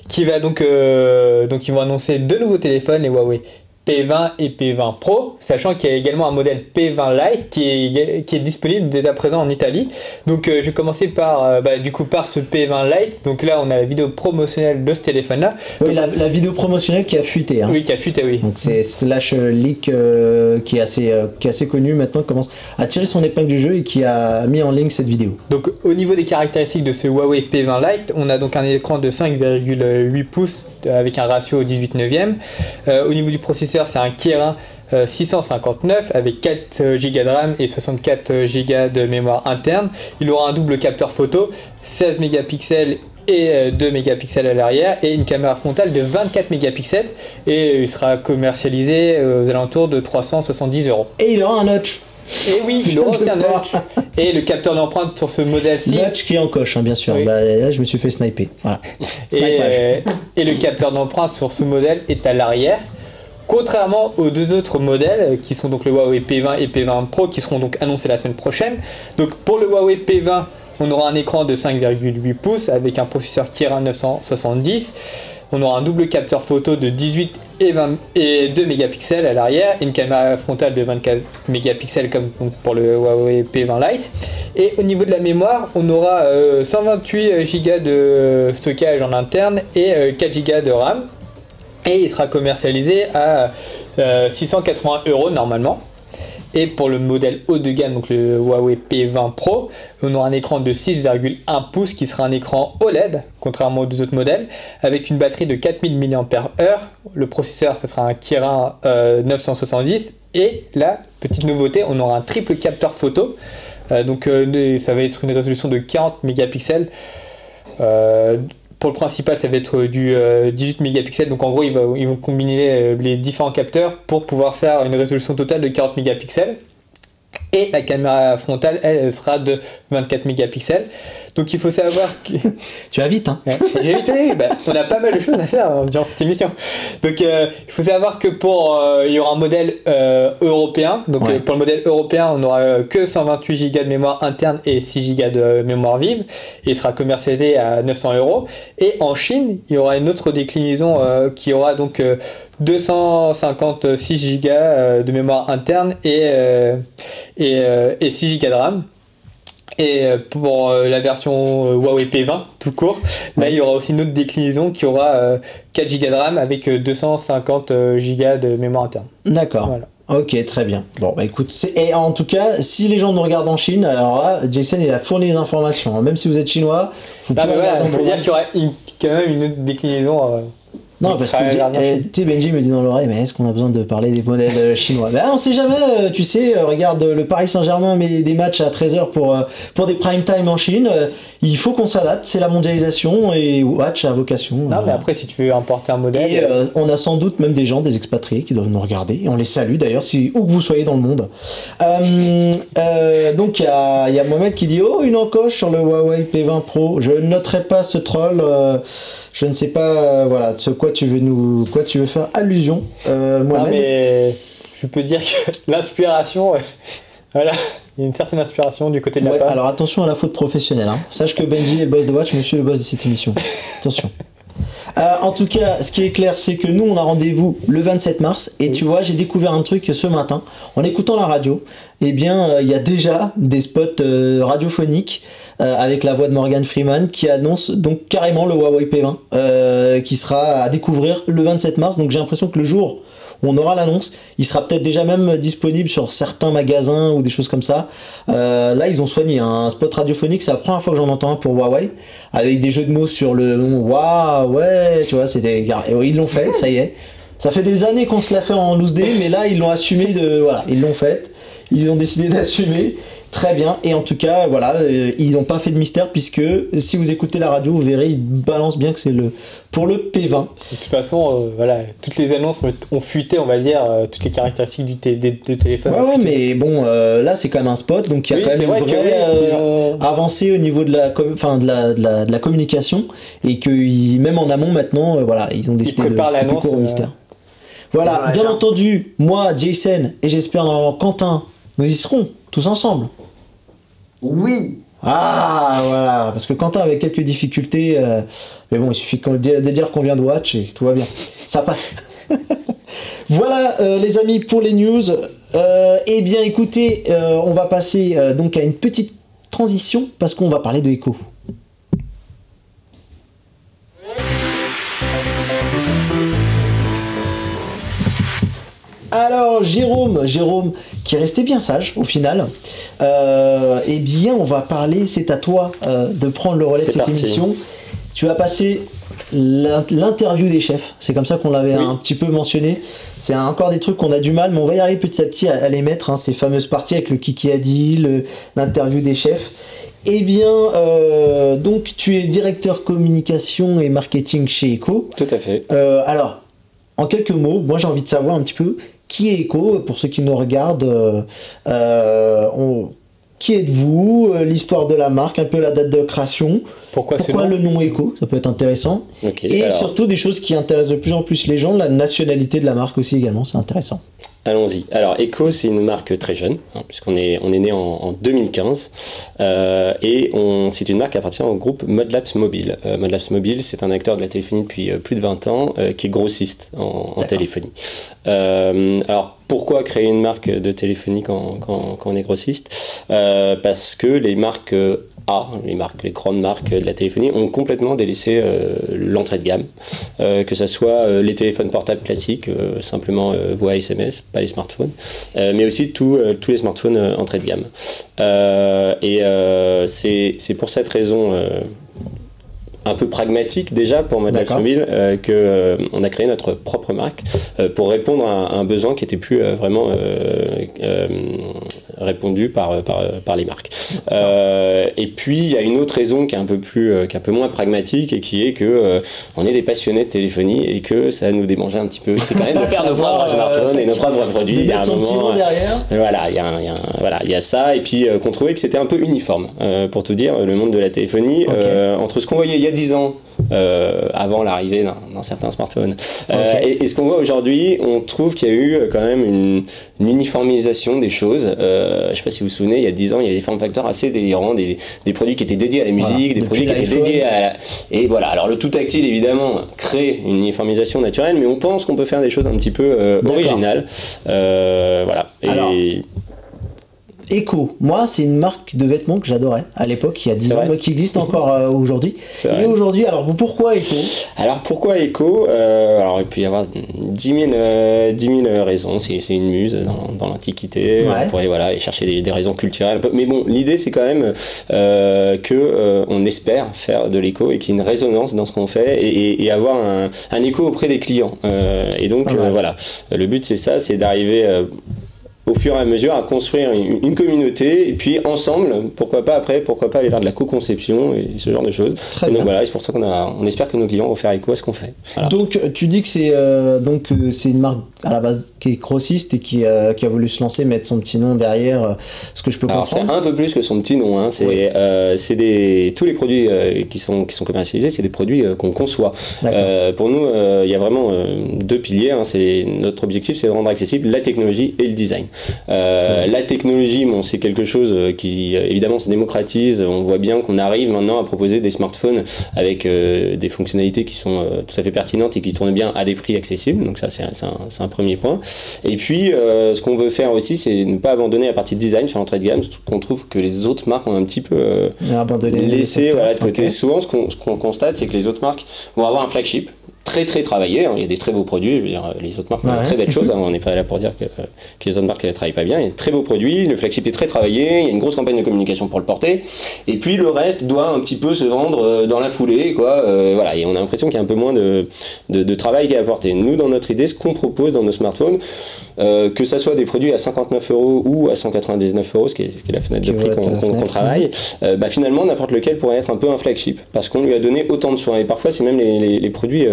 qui va donc ils vont annoncer 2 nouveaux téléphones, les Huawei P20 et P20 Pro, sachant qu'il y a également un modèle P20 Lite qui est disponible dès à présent en Italie. Donc je vais commencer par ce P20 Lite. Donc là on a la vidéo promotionnelle de ce téléphone là. Oui, la vidéo promotionnelle qui a fuité. Hein. Oui, qui a fuité, oui. Donc c'est Slash Leak qui est assez connu maintenant, qui commence à tirer son épingle du jeu et qui a mis en ligne cette vidéo. Donc au niveau des caractéristiques de ce Huawei P20 Lite, on a donc un écran de 5,8 pouces avec un ratio 18/9. Au niveau du processeur, c'est un Kirin 659 avec 4 Go de RAM et 64 Go de mémoire interne. Il aura un double capteur photo, 16 mégapixels et 2 mégapixels à l'arrière et une caméra frontale de 24 mégapixels et il sera commercialisé aux alentours de 370 €. Et il aura un notch. Et oui, il aura aussi un notch. Et le capteur d'empreinte sur ce modèle-ci. Notch qui est en coche, hein, bien sûr. Oui. Là, je me suis fait sniper. Voilà. Et le capteur d'empreinte sur ce modèle est à l'arrière. Contrairement aux 2 autres modèles qui sont donc le Huawei P20 et P20 Pro qui seront donc annoncés la semaine prochaine. Donc pour le Huawei P20, on aura un écran de 5,8 pouces avec un processeur Kirin 970. On aura un double capteur photo de 18 et 2 mégapixels à l'arrière et une caméra frontale de 24 mégapixels comme pour le Huawei P20 Lite. Et au niveau de la mémoire, on aura 128 Go de stockage en interne et 4 Go de RAM. Et il sera commercialisé à 680 € normalement. Et pour le modèle haut de gamme, donc le Huawei P20 Pro, on aura un écran de 6,1 pouces qui sera un écran OLED, contrairement aux 2 autres modèles, avec une batterie de 4000 mAh. Le processeur, ce sera un Kirin 970. Et la petite nouveauté, on aura un triple capteur photo. Donc ça va être une résolution de 40 mégapixels. Pour le principal, ça va être du 18 mégapixels. Donc en gros, ils vont combiner les différents capteurs pour pouvoir faire une résolution totale de 40 mégapixels. Et la caméra frontale, elle sera de 24 mégapixels. Donc il faut savoir que... Tu vas vite, hein. J'ai vite, oui. On a pas mal de choses à faire durant cette émission. Donc il faut savoir que il y aura un modèle européen. Donc pour le modèle européen, on n'aura que 128 Go de mémoire interne et 6 Go de mémoire vive. Et il sera commercialisé à 900 €. Et en Chine, il y aura une autre déclinaison qui aura donc 256 Go de mémoire interne et 6 Go de RAM. Et pour la version Huawei P20 tout court, là il y aura aussi une autre déclinaison qui aura 4 Go de RAM avec 250 Go de mémoire interne. D'accord. Voilà. Ok, très bien. Bon, bah écoute, et en tout cas, si les gens nous regardent en Chine, alors là, Jason il a fourni les informations. Même si vous êtes chinois, vous pouvez regarder il faut dire qu'il y aura quand même une autre déclinaison. Non, parce que tu sais, Benji me dit dans l'oreille, mais est-ce qu'on a besoin de parler des modèles chinois? On sait jamais, tu sais, regarde, le Paris Saint-Germain met des matchs à 13h pour des prime time en Chine. Il faut qu'on s'adapte, c'est la mondialisation et Watch a vocation. Non, mais après, si tu veux importer un modèle. Et on a sans doute même des gens, des expatriés qui doivent nous regarder. Et on les salue d'ailleurs, où que vous soyez dans le monde. Donc il y a Mohamed qui dit: oh, une encoche sur le Huawei P20 Pro. Je ne noterai pas ce troll. Je ne sais pas, voilà, de quoi tu veux faire allusion, Mohamed. Non, mais je peux dire que l'inspiration, voilà, il y a une certaine inspiration du côté de la part. Alors attention à la faute professionnelle. Hein. Sache que Benji est le boss de Watch, monsieur le boss de cette émission. Attention. En tout cas, ce qui est clair, c'est que nous, on a rendez-vous le 27 mars. Et tu vois, j'ai découvert un truc ce matin. En écoutant la radio, eh bien, il y a déjà des spots radiophoniques avec la voix de Morgan Freeman qui annonce donc carrément le Huawei P20 qui sera à découvrir le 27 mars. Donc j'ai l'impression que le jour où on aura l'annonce, il sera peut-être déjà même disponible sur certains magasins ou des choses comme ça. Là, ils ont soigné un spot radiophonique, c'est la première fois que j'en entends un pour Huawei, avec des jeux de mots sur le waouh, ouais, tu vois, ils l'ont fait, ça y est. Ça fait des années qu'on se l'a fait en loose day, mais là, ils l'ont assumé voilà, ils l'ont fait. Ils ont décidé d'assumer. Très bien, et en tout cas, voilà, ils n'ont pas fait de mystère puisque si vous écoutez la radio, vous verrez, ils balancent bien que c'est pour le P20. De toute façon, voilà, toutes les annonces ont fuité, on va dire, toutes les caractéristiques du téléphone. Ouais, mais bon, là c'est quand même un spot, donc il y a quand même une vraie avancée au niveau de la communication et que même en amont maintenant, voilà, ils ont décidé de couper au mystère. Voilà, bien entendu, moi, Jason et j'espère normalement Quentin, nous y serons tous ensemble. Oui. Ah voilà, parce que Quentin avait quelques difficultés, mais bon, il suffit de dire qu'on vient de watch et tout va bien, ça passe. Voilà les amis pour les news. Eh bien écoutez, on va passer donc à une petite transition parce qu'on va parler de Echo. Alors Jérôme qui est resté bien sage au final, eh bien on va parler, c'est à toi de prendre le relais de cette émission. Tu vas passer l'interview des chefs, c'est comme ça qu'on l'avait un petit peu mentionné. C'est encore des trucs qu'on a du mal, mais on va y arriver petit à petit à les mettre, hein, ces fameuses parties avec le Kiki a dit, l'interview des chefs. Eh bien, donc tu es directeur communication et marketing chez Echo. Tout à fait. Alors, en quelques mots, moi j'ai envie de savoir un petit peu qui est Echo, pour ceux qui nous regardent, qui êtes-vous, l'histoire de la marque, un peu la date de création, pourquoi le nom Echo, ça peut être intéressant, et alors, surtout des choses qui intéressent de plus en plus les gens, la nationalité de la marque aussi également, c'est intéressant. Allons-y. Alors Echo, c'est une marque très jeune, hein, puisqu'on est né en 2015, et c'est une marque qui appartient au groupe Modlabs Mobile. Modlabs Mobile, c'est un acteur de la téléphonie depuis plus de 20 ans, qui est grossiste en téléphonie. Alors pourquoi créer une marque de téléphonie quand on est grossiste? Parce que les marques les grandes marques de la téléphonie ont complètement délaissé l'entrée de gamme, que ce soit les téléphones portables classiques, simplement voix SMS, pas les smartphones, mais aussi tous les smartphones entrée de gamme. C'est pour cette raison un peu pragmatique déjà pour Modlabs Mobile qu'on a créé notre propre marque pour répondre à un besoin qui était plus vraiment répondu par les marques. Et puis il y a une autre raison qui est un peu moins pragmatique et qui est que on est des passionnés de téléphonie et que ça nous démangeait un petit peu. C'est quand même de faire nos propres smartphones et nos propres produits. Il y a un moment derrière. Il y a ça et puis qu'on trouvait que c'était un peu uniforme pour tout dire le monde de la téléphonie entre ce qu'on voyait il y a 10 ans avant l'arrivée d'un certain smartphone et ce qu'on voit aujourd'hui, on trouve qu'il y a eu quand même une uniformisation des choses. Je sais pas si vous vous souvenez, il y a 10 ans il y avait des form factors assez délirants, des produits qui étaient dédiés à la musique, des produits qui étaient dédiés et voilà. Alors le tout tactile évidemment crée une uniformisation naturelle, mais on pense qu'on peut faire des choses un petit peu originales. Voilà. Alors, Echo, moi c'est une marque de vêtements que j'adorais à l'époque, il y a 10 ans, qui existe encore aujourd'hui. Et aujourd'hui, alors pourquoi Echo? Alors pourquoi Echo? Alors il peut y avoir 10 000 raisons, c'est une muse dans l'Antiquité, on pourrait aller chercher des raisons culturelles, mais bon, l'idée c'est quand même qu'on espère faire de l'écho et qu'il y ait une résonance dans ce qu'on fait et avoir un écho auprès des clients. Et donc voilà, le but c'est ça, c'est d'arriver au fur et à mesure à construire une communauté et puis ensemble, pourquoi pas aller vers de la co-conception et ce genre de choses. Donc voilà, c'est pour ça qu'on espère que nos clients vont faire écho à ce qu'on fait. Voilà. Donc tu dis que c'est une marque à la base qui est grossiste et qui a voulu se lancer, mettre son petit nom derrière, ce que je peux comprendre. Alors c'est un peu plus que son petit nom, hein. Tous les produits qui sont commercialisés, c'est des produits qu'on conçoit. Pour nous, il y a vraiment deux piliers, hein. Notre objectif, c'est de rendre accessible la technologie et le design. La technologie, c'est quelque chose qui évidemment se démocratise. On voit bien qu'on arrive maintenant à proposer des smartphones avec des fonctionnalités qui sont tout à fait pertinentes et qui tournent bien à des prix accessibles. Donc ça, c'est un premier point. Et puis, ce qu'on veut faire aussi, c'est ne pas abandonner la partie design sur l'entrée de gamme, qu'on trouve que les autres marques ont un petit peu laissé de côté. Souvent, ce qu'on constate, c'est que les autres marques vont avoir un flagship très travaillé, hein. Il y a des très beaux produits, je veux dire, les autres marques font de très belles choses, hein. On n'est pas là pour dire que les autres marques ne travaillent pas bien, il y a de très beaux produits, le flagship est très travaillé, il y a une grosse campagne de communication pour le porter, et puis le reste doit un petit peu se vendre dans la foulée, quoi, voilà, et on a l'impression qu'il y a un peu moins de travail qui est apporté. Nous, dans notre idée, ce qu'on propose dans nos smartphones, que ça soit des produits à 59 € ou à 199 €, ce qui est la fenêtre de prix qu'on travaille, finalement, n'importe lequel pourrait être un peu un flagship, parce qu'on lui a donné autant de soins, et parfois c'est même les produits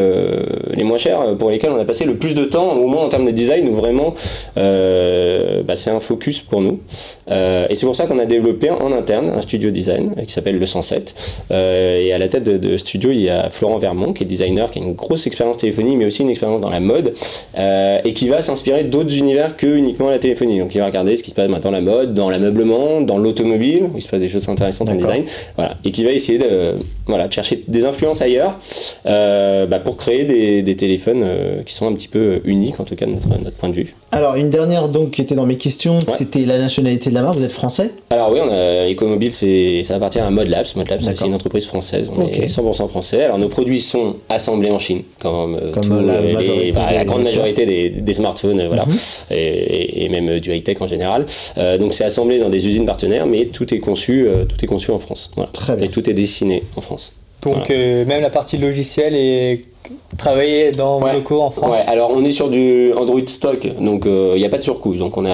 les moins chers, pour lesquels on a passé le plus de temps, au moins en termes de design, où vraiment c'est un focus pour nous. Et c'est pour ça qu'on a développé en interne un studio design qui s'appelle le 107. Et à la tête de studio, il y a Florent Vermont, qui est designer, qui a une grosse expérience téléphonie, mais aussi une expérience dans la mode, et qui va s'inspirer d'autres univers que uniquement la téléphonie. Donc il va regarder ce qui se passe dans la mode, dans l'ameublement, dans l'automobile, où il se passe des choses intéressantes en design, voilà, et qui va essayer de chercher des influences ailleurs pour créer des téléphones qui sont un petit peu uniques, en tout cas de notre point de vue. Alors une dernière donc qui était dans mes questions, c'était la nationalité de la marque. Vous êtes français? Alors oui, on a Ecomobile, ça appartient à Modlabs. Modlabs, c'est une entreprise française. On est 100% français. Alors nos produits sont assemblés en Chine, comme la grande majorité des smartphones, voilà, et même du high-tech en général. Donc c'est assemblé dans des usines partenaires, mais tout est conçu en France. Voilà. Très bien. Et tout est dessiné en France. Donc même la partie logicielle est travaillée dans vos locaux en France. Ouais, alors on est sur du Android stock, donc il n'y a pas de surcouche. Donc on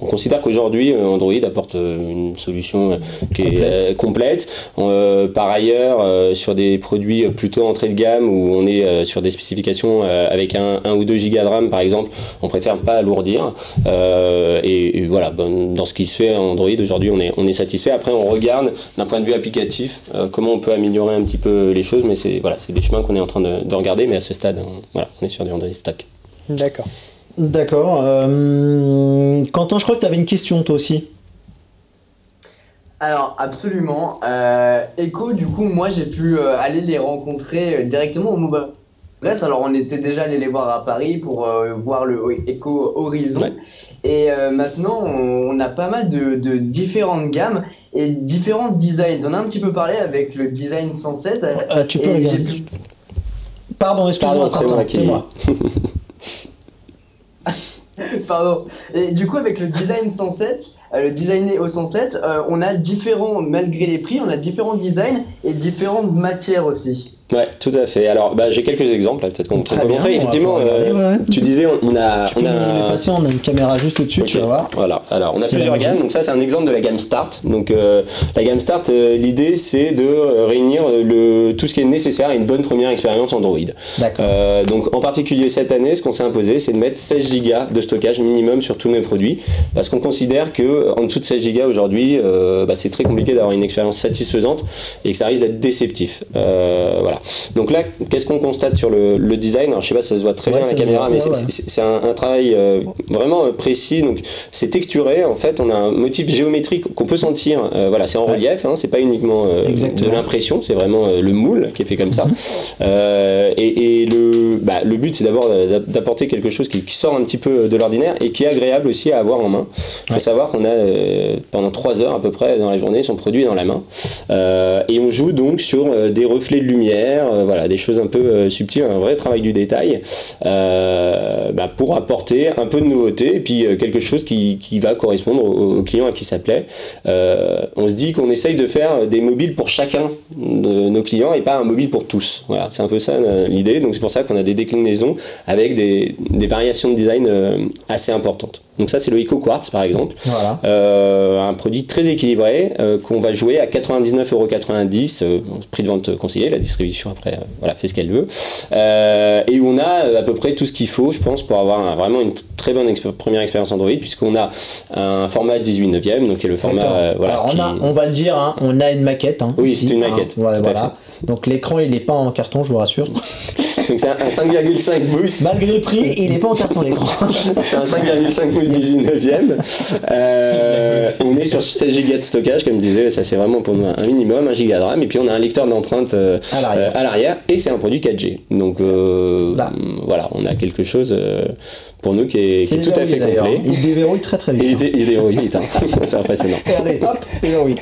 considère qu'aujourd'hui Android apporte une solution qui est complète. Par ailleurs, sur des produits plutôt entrée de gamme où on est sur des spécifications avec 1 ou 2 gigas de RAM par exemple, on préfère pas alourdir. Et voilà, dans ce qui se fait Android aujourd'hui, on est satisfait. Après on regarde d'un point de vue applicatif comment on peut améliorer un petit peu les choses, mais c'est des chemins qu'on est en train de regarder, mais à ce stade, on est sur du Android stock. D'accord. Quentin, je crois que tu avais une question toi aussi. Alors absolument. Echo, du coup, moi j'ai pu aller les rencontrer directement au Mobile Press. Alors on était déjà allé les voir à Paris pour voir le Echo Horizon. Ouais. Et maintenant, on a pas mal de différentes gammes et différents designs. On a un petit peu parlé avec le design 107. Tu peux regarder. Pardon, excuse-moi, c'est moi. Pardon. Et du coup, avec le design 107, le designé au 107, on a malgré les prix, on a différents designs et différentes matières aussi. Ouais, tout à fait. Alors, j'ai quelques exemples, là, peut-être qu'on peut montrer. Effectivement, tu disais, on a une caméra juste au-dessus, tu vas voir. Voilà. Alors, on a plusieurs gammes. Donc ça, c'est un exemple de la gamme Start. Donc, la gamme Start, l'idée, c'est de réunir tout ce qui est nécessaire à une bonne première expérience Android. D'accord. Donc, en particulier cette année, ce qu'on s'est imposé, c'est de mettre 16 Go de stockage minimum sur tous nos produits, parce qu'on considère que en dessous de 16 Go aujourd'hui, c'est très compliqué d'avoir une expérience satisfaisante et que ça risque d'être déceptif. Voilà. Donc là, qu'est-ce qu'on constate sur le design? Alors, je sais pas si ça se voit très bien à la caméra, mais c'est un travail vraiment précis. Donc, c'est texturé. En fait, on a un motif géométrique qu'on peut sentir. Voilà, c'est en relief. Hein, c'est pas uniquement de l'impression. C'est vraiment le moule qui est fait comme ça. Et le but, c'est d'abord d'apporter quelque chose qui sort un petit peu de l'ordinaire et qui est agréable aussi à avoir en main. Il faut savoir qu'on a pendant 3 heures à peu près dans la journée son produit dans la main. Et on joue donc sur des reflets de lumière. Voilà, des choses un peu subtiles, un vrai travail du détail pour apporter un peu de nouveauté et puis quelque chose qui va correspondre au client à qui ça plaît. On se dit qu'on essaye de faire des mobiles pour chacun de nos clients et pas un mobile pour tous. Voilà, c'est un peu ça l'idée. Donc c'est pour ça qu'on a des déclinaisons avec des variations de design assez importantes. Donc ça, c'est le Echo Quartz par exemple. Voilà. Un produit très équilibré qu'on va jouer à 99,90 €, prix de vente conseillé, la distribution après fait ce qu'elle veut. Et où on a à peu près tout ce qu'il faut, je pense, pour avoir vraiment une très bonne première expérience Android, puisqu'on a un format 18/9, donc qui est le format... Alors on va le dire, hein, on a une maquette. Hein, oui, ici, c'est une maquette. Voilà. Donc l'écran, il n'est pas en carton, je vous rassure. Donc c'est un 5,5 pouces. Malgré le prix, il n'est pas en carton l'écran. C'est un 5,5 pouces 19e. On est sur 16 Go de stockage, comme je disais, ça c'est vraiment pour nous un minimum, 1 Go de RAM, et puis on a un lecteur d'empreintes à l'arrière, et c'est un produit 4G. Donc voilà, on a quelque chose pour nous qui est tout à fait complet. Il se déverrouille très très vite. Il se déverrouille vite, hein. C'est impressionnant. Regardez, hop, déverrouille.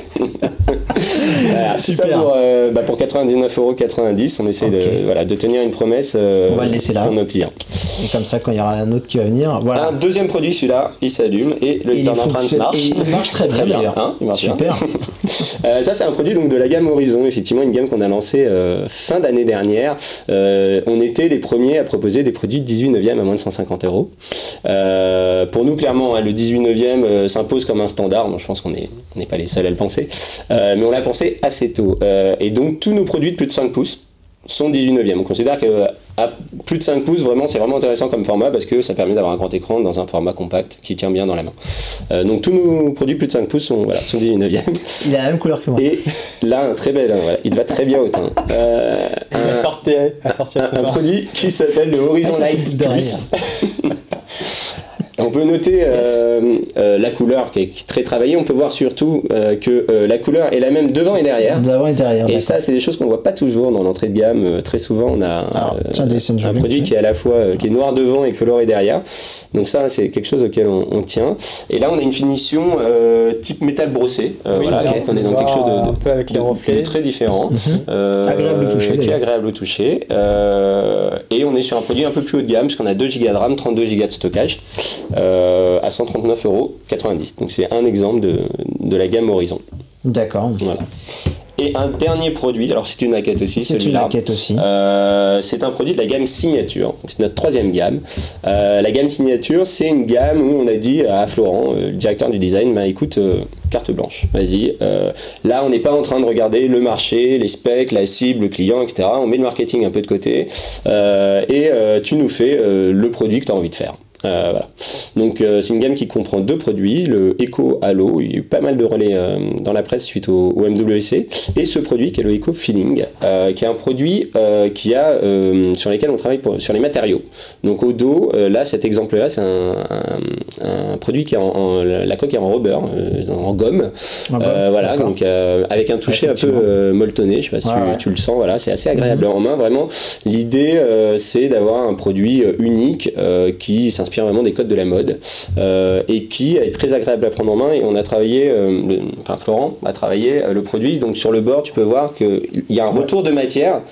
Voilà, super. Ça pour 99,90 €, on essaie de tenir une promesse on va le laisser là pour nos clients. Et comme ça, quand il y aura un autre qui va venir, voilà. Un deuxième produit, celui-là, il s'allume et le lecteur d'empreintes marche. Et il marche très bien d'ailleurs. Hein, il marche super. Bien. Ça, c'est un produit donc, de la gamme Horizon, effectivement, une gamme qu'on a lancée fin d'année dernière. On était les premiers à proposer des produits 18/9 à moins de 150 €. Pour nous, clairement, le 18/9 s'impose comme un standard. Moi, je pense qu'on n'est pas les seuls à le penser. Mais on l'a pensé assez tôt. Et donc, tous nos produits de plus de 5 pouces, sont 18/9. On considère que à plus de 5 pouces, vraiment, c'est vraiment intéressant comme format parce que ça permet d'avoir un grand écran dans un format compact qui tient bien dans la main. Donc tous nos produits plus de 5 pouces sont 18/9. Il a la même couleur que moi. Et là, un très bel, voilà, il te va très bien au teint. Un produit qui s'appelle le Horizon Light Plus. On peut noter la couleur qui est très travaillée. On peut voir surtout que la couleur est la même devant et derrière. Devant et derrière. Et ça, c'est des choses qu'on voit pas toujours dans l'entrée de gamme. Très souvent, on a un produit qui est à la fois qui est noir devant et coloré derrière. Donc ça, c'est quelque chose auquel on tient. Et là, on a une finition type métal brossé. Voilà, donc on est dans quelque chose de très différent. Agréable au toucher. Qui est agréable au toucher. Et on est sur un produit un peu plus haut de gamme, parce qu'on a 2 Go de RAM, 32 Go de stockage. À 139,90 €. Donc c'est un exemple de la gamme Horizon. D'accord. Voilà. Et un dernier produit, alors c'est une maquette aussi, celui-là. C'est une maquette aussi. C'est un produit de la gamme Signature. Donc c'est notre 3e gamme. La gamme Signature, c'est une gamme où on a dit à Florent, le directeur du design, bah écoute, carte blanche, vas-y. Là, on n'est pas en train de regarder le marché, les specs, la cible, le client, etc. On met le marketing un peu de côté et tu nous fais le produit que tu as envie de faire. Voilà. Donc c'est une gamme qui comprend 2 produits, le Eco Halo, il y a eu pas mal de relais dans la presse suite au MWC, et ce produit qui est le Eco Feeling, qui est un produit sur lesquels on travaille sur les matériaux. Donc au dos, là cet exemple-là, c'est un produit qui est la coque est en rubber, en gomme, voilà, donc avec un toucher un peu molletonné, je sais pas si tu le sens, voilà, c'est assez agréable en main, vraiment. L'idée c'est d'avoir un produit unique qui s'inspire vraiment des codes de la mode et qui est très agréable à prendre en main, et on a travaillé, Florent a travaillé le produit, donc sur le bord tu peux voir qu'il y a un retour de matière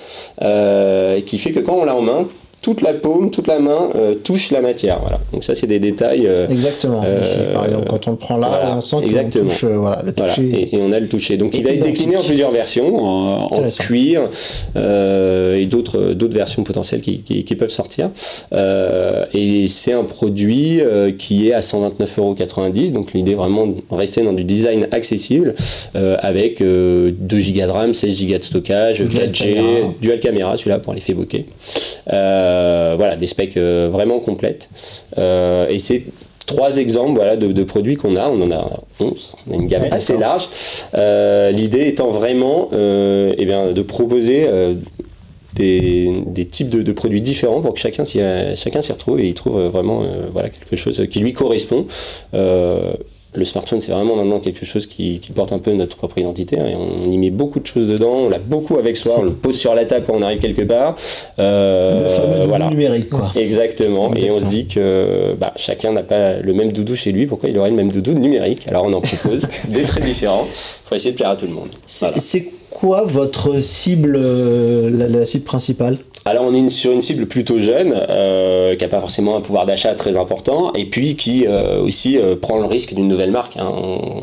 qui fait que quand on l'a en main, toute la paume, toute la main touche la matière. Voilà. Donc ça, c'est des détails. Exactement. Ici, par exemple, quand on le prend là, voilà, on sent qu'on touche le toucher. Et on a le toucher. Donc il va être décliné en plusieurs versions, en cuir et d'autres versions potentielles qui peuvent sortir. Et c'est un produit qui est à 129,90 €. Donc l'idée vraiment de rester dans du design accessible avec 2 Go de RAM, 16 Go de stockage, 4G, dual caméra, celui-là pour l'effet bokeh. Voilà, des specs vraiment complètes. Et c'est 3 exemples, voilà, de produits qu'on a. On en a 11, on a une gamme assez large. L'idée étant vraiment de proposer des types de produits différents pour que chacun s'y retrouve et il trouve vraiment voilà, quelque chose qui lui correspond. Le smartphone, c'est vraiment maintenant quelque chose qui porte un peu notre propre identité, hein, et on y met beaucoup de choses dedans, on l'a beaucoup avec soi, on le pose sur la table quand on arrive quelque part. Le fameux doudou numérique, quoi. Exactement. Et on se dit que chacun n'a pas le même doudou chez lui, pourquoi il aurait le même doudou numérique? Alors on en propose des très différents, il faut essayer de plaire à tout le monde. Voilà. C'est quoi votre cible, la cible principale? Alors on est sur une cible plutôt jeune, qui n'a pas forcément un pouvoir d'achat très important, et puis qui aussi prend le risque d'une nouvelle marque. Hein.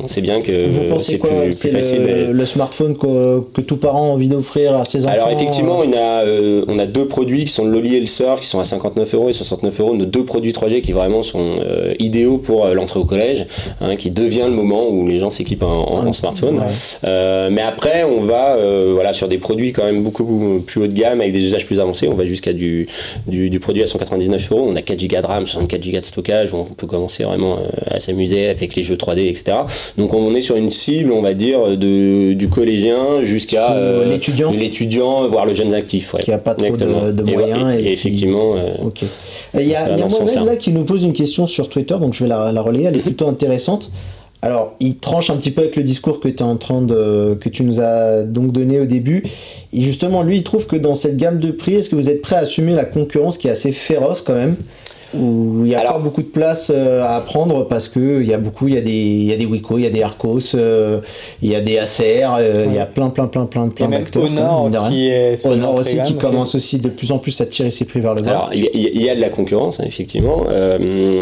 On sait bien que c'est plus facile. Le smartphone que tout parent a envie d'offrir à ses enfants. Alors effectivement, on a 2 produits qui sont le Loli et le Surf, qui sont à 59 € et 69 €, nos 2 produits 3G qui vraiment sont idéaux pour l'entrée au collège, hein, qui devient le moment où les gens s'équipent en smartphone. Ouais. Mais après, on va sur des produits quand même beaucoup plus haut de gamme, avec des usages plus avancés. On va jusqu'à du produit à 199 €. On a 4 Go de RAM, 64 Go de stockage, où on peut commencer vraiment à s'amuser avec les jeux 3D, etc. Donc on est sur une cible, on va dire, du collégien jusqu'à l'étudiant, voire le jeune actif. Ouais. Qui n'a pas trop de moyens. Et effectivement. Okay. Il y a Mohamed là qui nous pose une question sur Twitter, donc je vais la relayer, elle est plutôt intéressante. Alors, il tranche un petit peu avec le discours que tu nous as donc donné au début. Et justement, lui, il trouve que dans cette gamme de prix, est-ce que vous êtes prêt à assumer la concurrence qui est assez féroce quand même, où il n'y a pas beaucoup de place à prendre, parce que il y a des Wiko, il y a des Arcos, il y a des Acer, il y a plein d'acteurs. Honor qui est Honor aussi qui commence aussi de plus en plus à tirer ses prix vers le bas. Alors il y a de la concurrence, hein, effectivement.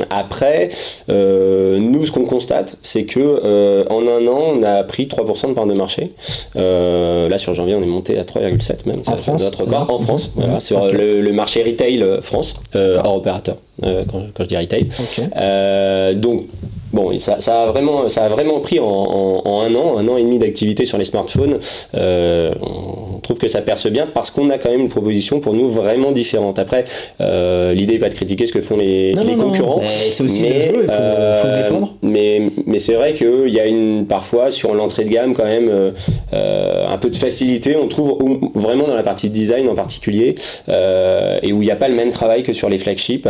Après, nous ce qu'on constate, c'est que en un an, on a pris 3% de part de marché. Là sur janvier, on est monté à 3,7 même. En France, en France, voilà, sur le marché retail France, hors opérateur. Quand je dis retail. Okay. Donc bon, ça a vraiment pris en un an et demi d'activité sur les smartphones, 3% trouve que ça perce bien parce qu'on a quand même une proposition pour nous vraiment différente. Après, l'idée n'est pas de critiquer ce que font les concurrents. C'est aussi le jeu, il faut se défendre. Mais c'est vrai qu'il y a parfois sur l'entrée de gamme quand même un peu de facilité, on trouve vraiment dans la partie design en particulier, et où il n'y a pas le même travail que sur les flagships.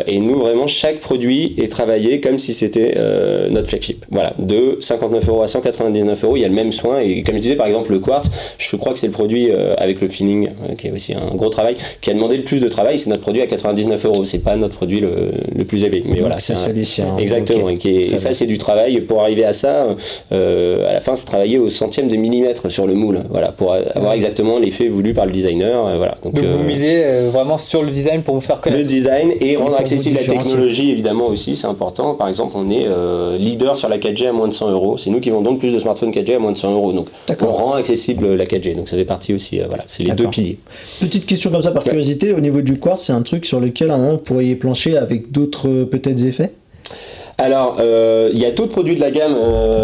Et nous, vraiment, chaque produit est travaillé comme si c'était notre flagship. Voilà, de 59 € à 199 €, il y a le même soin. Et comme je disais, par exemple, le quartz, je crois que c'est le produit avec le feeling, qui est aussi un gros travail, qui a demandé le plus de travail. C'est notre produit à 99 €. C'est pas notre produit le plus élevé. Mais voilà, c'est celui-ci. Exactement. Okay. Et ça, c'est du travail. Pour arriver à ça, à la fin, c'est travailler au centième de millimètre sur le moule. Voilà, pour avoir exactement l'effet voulu par le designer. Voilà. Donc vous misez vraiment sur le design pour vous faire connaître. Le design et rendre accessible la technologie, évidemment aussi, c'est important. Par exemple, on est leader sur la 4G à moins de 100 €. C'est nous qui vendons le plus de smartphones 4G à moins de 100 €. Donc on rend accessible la 4G. Donc ça fait partie aussi, voilà, c'est les deux piliers. Petite question comme ça par curiosité, au niveau du quartz, c'est un truc sur lequel à un moment vous pourriez plancher avec d'autres peut-être effets? Alors, il y a d'autres produits de la gamme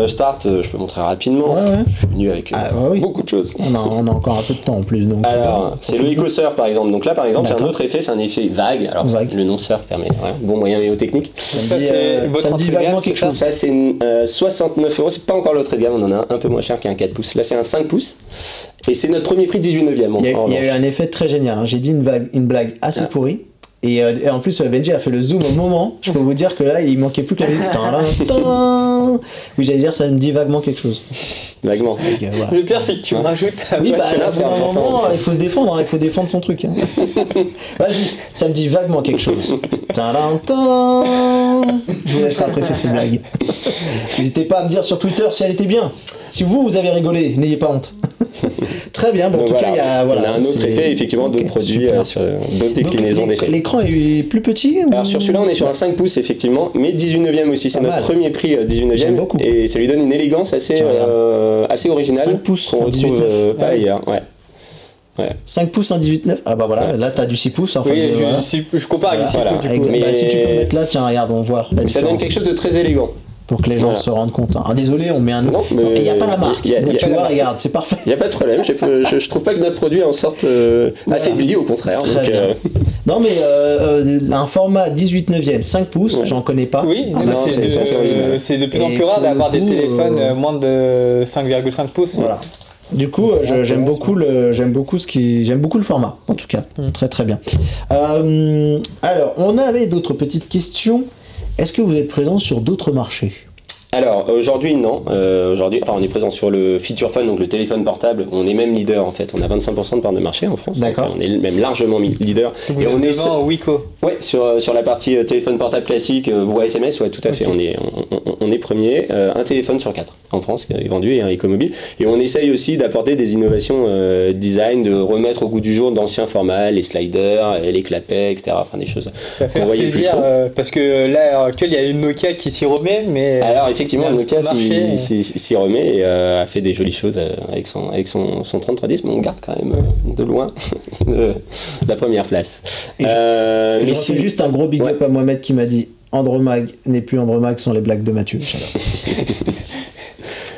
Start, je peux montrer rapidement. Je suis venu avec beaucoup de choses. On a encore un peu de temps en plus. Donc alors, c'est le EcoSurf par exemple. Donc là, par exemple, c'est un autre effet, c'est un effet vague. Alors, le nom surf permet bon moyen néotechnique. Ça me dit vaguement quelque chose. Ça, c'est 69 €. C'est pas encore l'autre de gamme, on en a un peu moins cher qu'un 4 pouces. Là, c'est un 5 pouces. Et c'est notre premier prix 18/9. Il y a eu un effet très génial. J'ai dit une blague assez pourrie. Et en plus, Benji a fait le zoom au moment. Je peux vous dire que là, il manquait plus que la musique. Oui, j'allais dire, ça me dit vaguement quelque chose. Vaguement. Voilà. Le pire, c'est que tu me rajoutes à oui, c'est important. Il faut se défendre, il faut défendre son truc. Vas-y, ça me dit vaguement quelque chose. Je vous laisserai apprécier cette blague. N'hésitez pas à me dire sur Twitter si elle était bien. Si vous avez rigolé, n'ayez pas honte. Très bien, bon, en tout cas, il y a on a un autre effet, effectivement, d'autres produits, sur d'autres déclinaisons d'effets. L'écran est plus petit Alors sur celui-là, on est sur un 5 pouces, effectivement, mais 18/9 aussi. C'est notre premier prix 18/9. Et ça lui donne une élégance assez originale. 5 pouces qu'on retrouve pas ailleurs. Ouais. 5 pouces en 18/9. Ah bah voilà, là t'as du 6 pouces en face de... je compare avec 6 pouces. Mais si tu peux mettre là, tiens, regarde, on voit la différence. Ça donne quelque chose de très élégant. Pour que les gens se rendent compte. Désolé, on met un nom. Il n'y a pas la marque. Tu vois, regarde, c'est parfait. Il n'y a pas de problème. Je trouve pas que notre produit en sorte affaibli, au contraire. Très bien. Non, mais un format 18/9, 5 pouces, j'en connais pas. Oui, c'est de plus en plus rare d'avoir des téléphones moins de 5,5 pouces. Voilà. Du coup, j'aime beaucoup le format, en tout cas. Très très bien. Alors, on avait d'autres petites questions. Est-ce que vous êtes présent sur d'autres marchés ? Alors aujourd'hui non, on est présent sur le feature phone, donc le téléphone portable, on est même leader en fait, on a 25% de part de marché en France, donc on est même largement leader. Donc et on est devant Wiko. Ouais, sur la partie téléphone portable classique, voix SMS, ouais tout à fait, on est premier, un téléphone sur 4 en France qui est vendu et un écomobile, et on essaye aussi d'apporter des innovations design, de remettre au goût du jour d'anciens formats, les sliders, les clapets, etc. Enfin des choses qu'on voyait plus trop. Parce que là à l'heure actuelle il y a une Nokia qui s'y remet, mais alors effectivement, Nokia s'y remet et a fait des jolies choses avec son 3310, mais on garde quand même de loin la première place. Je refais juste un gros big up à Mohamed qui m'a dit Andromag n'est plus Andromag sans les blagues de Mathieu.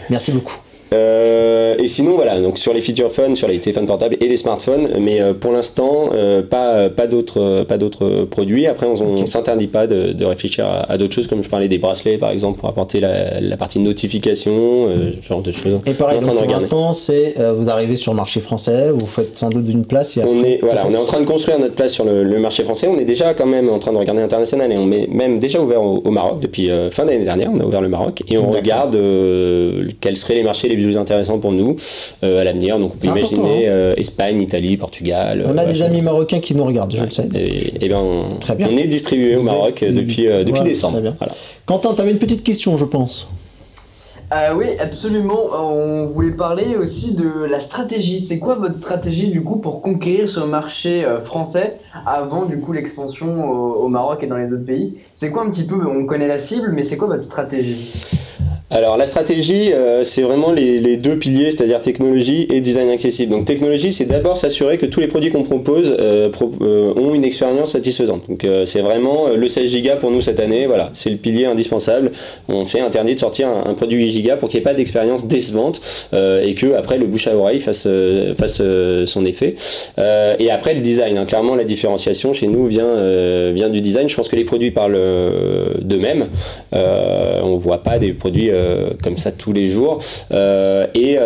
Merci beaucoup. Et sinon voilà, donc sur les feature phones, sur les téléphones portables et les smartphones, mais pour l'instant pas d'autres produits. Après on s'interdit pas de réfléchir à d'autres choses, comme je parlais des bracelets par exemple pour apporter la partie notification, ce genre de choses. Et pareil, donc, pour l'instant c'est vous arrivez sur le marché français, vous faites sans doute d'une place. Et après, on est en train de construire notre place sur le marché français. On est déjà quand même en train de regarder l'international et on est même déjà ouvert au Maroc depuis fin d'année dernière. On a ouvert le Maroc et on regarde quels seraient les marchés les plus intéressants pour nous à l'avenir. Donc on peut imaginer Espagne, Italie, Portugal. On a des amis marocains qui nous regardent, je le sais. Et bien on est distribué au Maroc depuis décembre. Voilà. Quentin, tu avais une petite question, je pense. Oui, absolument. On voulait parler aussi de la stratégie. C'est quoi votre stratégie du coup pour conquérir ce marché français avant du coup l'expansion au Maroc et dans les autres pays? C'est quoi un petit peu, on connaît la cible, mais c'est quoi votre stratégie? Alors la stratégie, c'est vraiment les deux piliers, c'est-à-dire technologie et design accessible. Donc technologie, c'est d'abord s'assurer que tous les produits qu'on propose ont une expérience satisfaisante. Donc c'est vraiment le 16 Go pour nous cette année, voilà, c'est le pilier indispensable. On s'est interdit de sortir un produit 8 Go pour qu'il n'y ait pas d'expérience décevante et que après le bouche à oreille fasse son effet. Et après le design, hein. Clairement la différenciation chez nous vient du design. Je pense que les produits parlent d'eux-mêmes. On voit pas des produits comme ça tous les jours et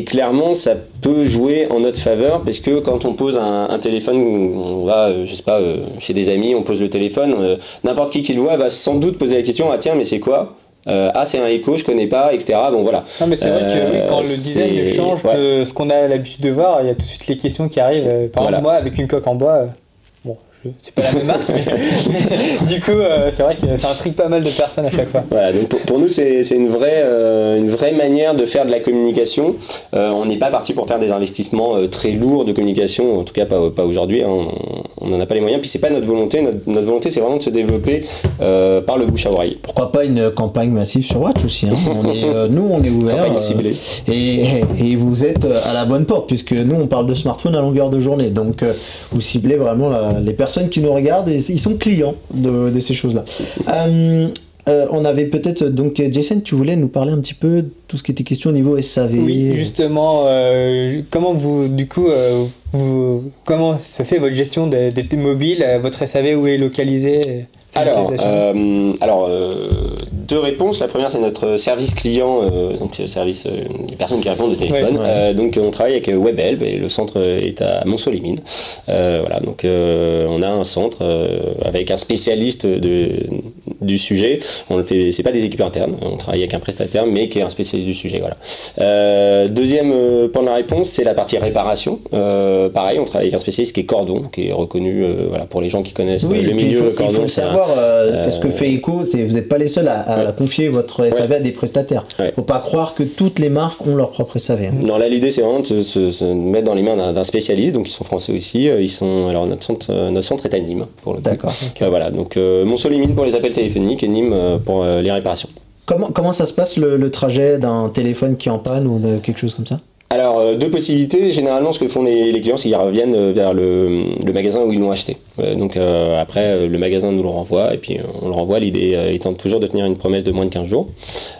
clairement ça peut jouer en notre faveur parce que quand on pose un téléphone, on va je sais pas chez des amis, on pose le téléphone, n'importe qui le voit va sans doute poser la question, ah tiens mais c'est quoi? C'est un Echo, je connais pas, etc. Bon voilà. Non mais c'est vrai que oui, quand le design change de ce qu'on a l'habitude de voir, il y a tout de suite les questions qui arrivent. Par exemple moi avec une coque en bois, c'est pas la même marque, mais du coup c'est vrai que ça intrigue pas mal de personnes à chaque fois. Voilà, donc pour nous c'est une vraie manière de faire de la communication. On n'est pas parti pour faire des investissements très lourds de communication, en tout cas pas aujourd'hui, hein. On n'en a pas les moyens, puis c'est pas notre volonté. Notre volonté c'est vraiment de se développer par le bouche à oreille. Pourquoi pas une campagne massive sur Watch aussi, hein. Nous on est ouvert, campagne ciblée. Et vous êtes à la bonne porte puisque nous on parle de smartphone à longueur de journée, donc vous ciblez vraiment les personnes qui nous regardent et ils sont clients de ces choses-là. On avait peut-être, donc Jason, tu voulais nous parler un petit peu de tout ce qui était question au niveau SAV. Oui, justement, comment vous, du coup, comment se fait votre gestion des mobiles, votre SAV, où est localisé? Alors, deux réponses. La première, c'est notre service client, donc c'est le service des personnes qui répondent au téléphone. Ouais. Donc on travaille avec WebHelp et le centre est à Montceau-les-Mines. Voilà, donc on a un centre avec un spécialiste du sujet. On le fait, c'est pas des équipes internes. On travaille avec un prestataire, mais qui est un spécialiste du sujet. Voilà. Deuxième point de la réponse, c'est la partie réparation. Pareil, on travaille avec un spécialiste qui est Cordon, qui est reconnu, voilà, pour les gens qui connaissent le milieu. Il faut le savoir. Ce que fait Echo, vous n'êtes pas les seuls à confier votre SAV à des prestataires. Il ne faut pas croire que toutes les marques ont leur propre SAV. Hein. Non, là l'idée c'est vraiment de se mettre dans les mains d'un spécialiste, donc ils sont français aussi. Alors notre centre est à Nîmes pour le coup. D'accord. Voilà, donc Montceau-les-Mines pour les appels téléphoniques et Nîmes pour les réparations. Comment ça se passe le trajet d'un téléphone qui est en panne ou de quelque chose comme ça? Alors, deux possibilités. Généralement, ce que font les clients, c'est qu'ils reviennent vers le magasin où ils l'ont acheté. Donc après, le magasin nous le renvoie et puis on le renvoie. L'idée étant toujours de tenir une promesse de moins de 15 jours.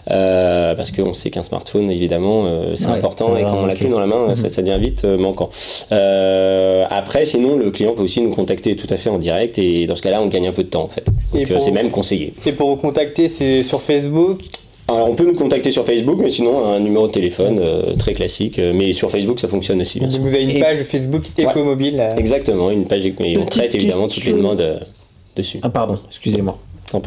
Parce qu'on sait qu'un smartphone, évidemment, c'est important et quand on l'a plus dans la main, ça devient vite manquant. Après, sinon, le client peut aussi nous contacter tout à fait en direct et dans ce cas-là, on gagne un peu de temps en fait. Donc c'est même conseillé. Et pour vous contacter, c'est sur Facebook? Alors on peut nous contacter sur Facebook, mais sinon un numéro de téléphone très classique, mais sur Facebook ça fonctionne aussi. Bien sûr. Vous avez une page Facebook Ecomobile. Exactement, une page et on traite évidemment toutes les demandes dessus. Ah pardon, excusez-moi.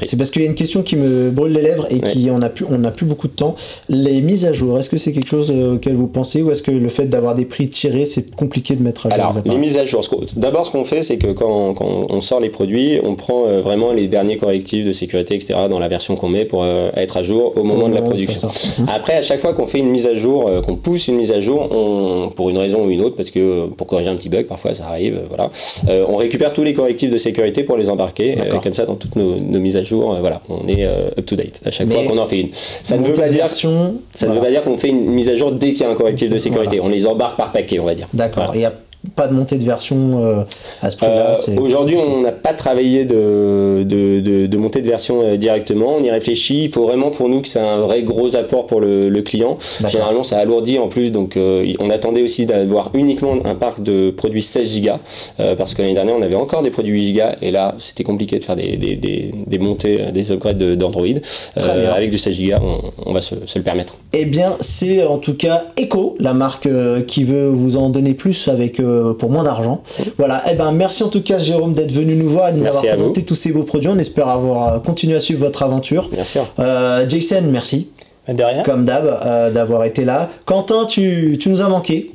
C'est parce qu'il y a une question qui me brûle les lèvres et on n'a plus beaucoup de temps. Les mises à jour, est-ce que c'est quelque chose auquel vous pensez ou est-ce que le fait d'avoir des prix tirés, c'est compliqué de mettre à jour? Alors, les mises à jour, d'abord ce qu'on fait, c'est que quand on sort les produits, on prend vraiment les derniers correctifs de sécurité, etc. dans la version qu'on met pour être à jour au moment de la production. Après, à chaque fois qu'on fait une mise à jour, qu'on pousse une mise à jour, pour une raison ou une autre, parce que pour corriger un petit bug, parfois ça arrive, voilà, on récupère tous les correctifs de sécurité pour les embarquer, comme ça dans toutes nos mises à jour, voilà, on est up to date à chaque fois qu'on en fait une. Ça ne veut pas dire qu'on fait une mise à jour dès qu'il y a un correctif de sécurité. On les embarque par paquet, on va dire. D'accord. Il y a pas de montée de version à ce prix-là. Aujourd'hui, on n'a pas travaillé de montée de version directement. On y réfléchit. Il faut vraiment pour nous que c'est un vrai gros apport pour le client. Généralement, ça alourdit en plus. Donc, on attendait aussi d'avoir uniquement un parc de produits 16 Go parce que l'année dernière, on avait encore des produits 8 Go et là, c'était compliqué de faire des montées, des upgrades d'Android. Avec du 16 Go, on va se le permettre. Eh bien, c'est en tout cas Echo, la marque qui veut vous en donner plus avec pour moins d'argent. Voilà, eh ben merci en tout cas Jérôme d'être venu nous voir et de nous avoir présenté tous ces beaux produits. On espère avoir continué à suivre votre aventure. Merci. Jason, merci. De rien. Comme d'hab, d'avoir été là. Quentin, tu nous as manqué.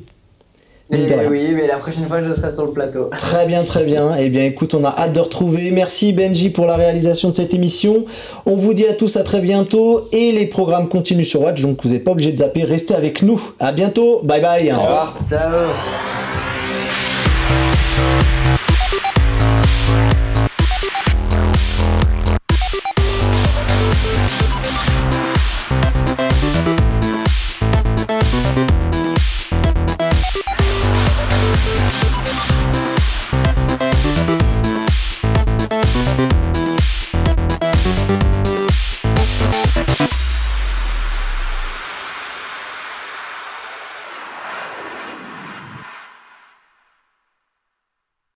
Oui, mais la prochaine fois je serai sur le plateau. Très bien, très bien. Eh bien écoute, on a hâte de retrouver. Merci Benji pour la réalisation de cette émission. On vous dit à tous à très bientôt et les programmes continuent sur Watch, donc vous n'êtes pas obligés de zapper. Restez avec nous. À bientôt. Bye bye. Au revoir. Ciao.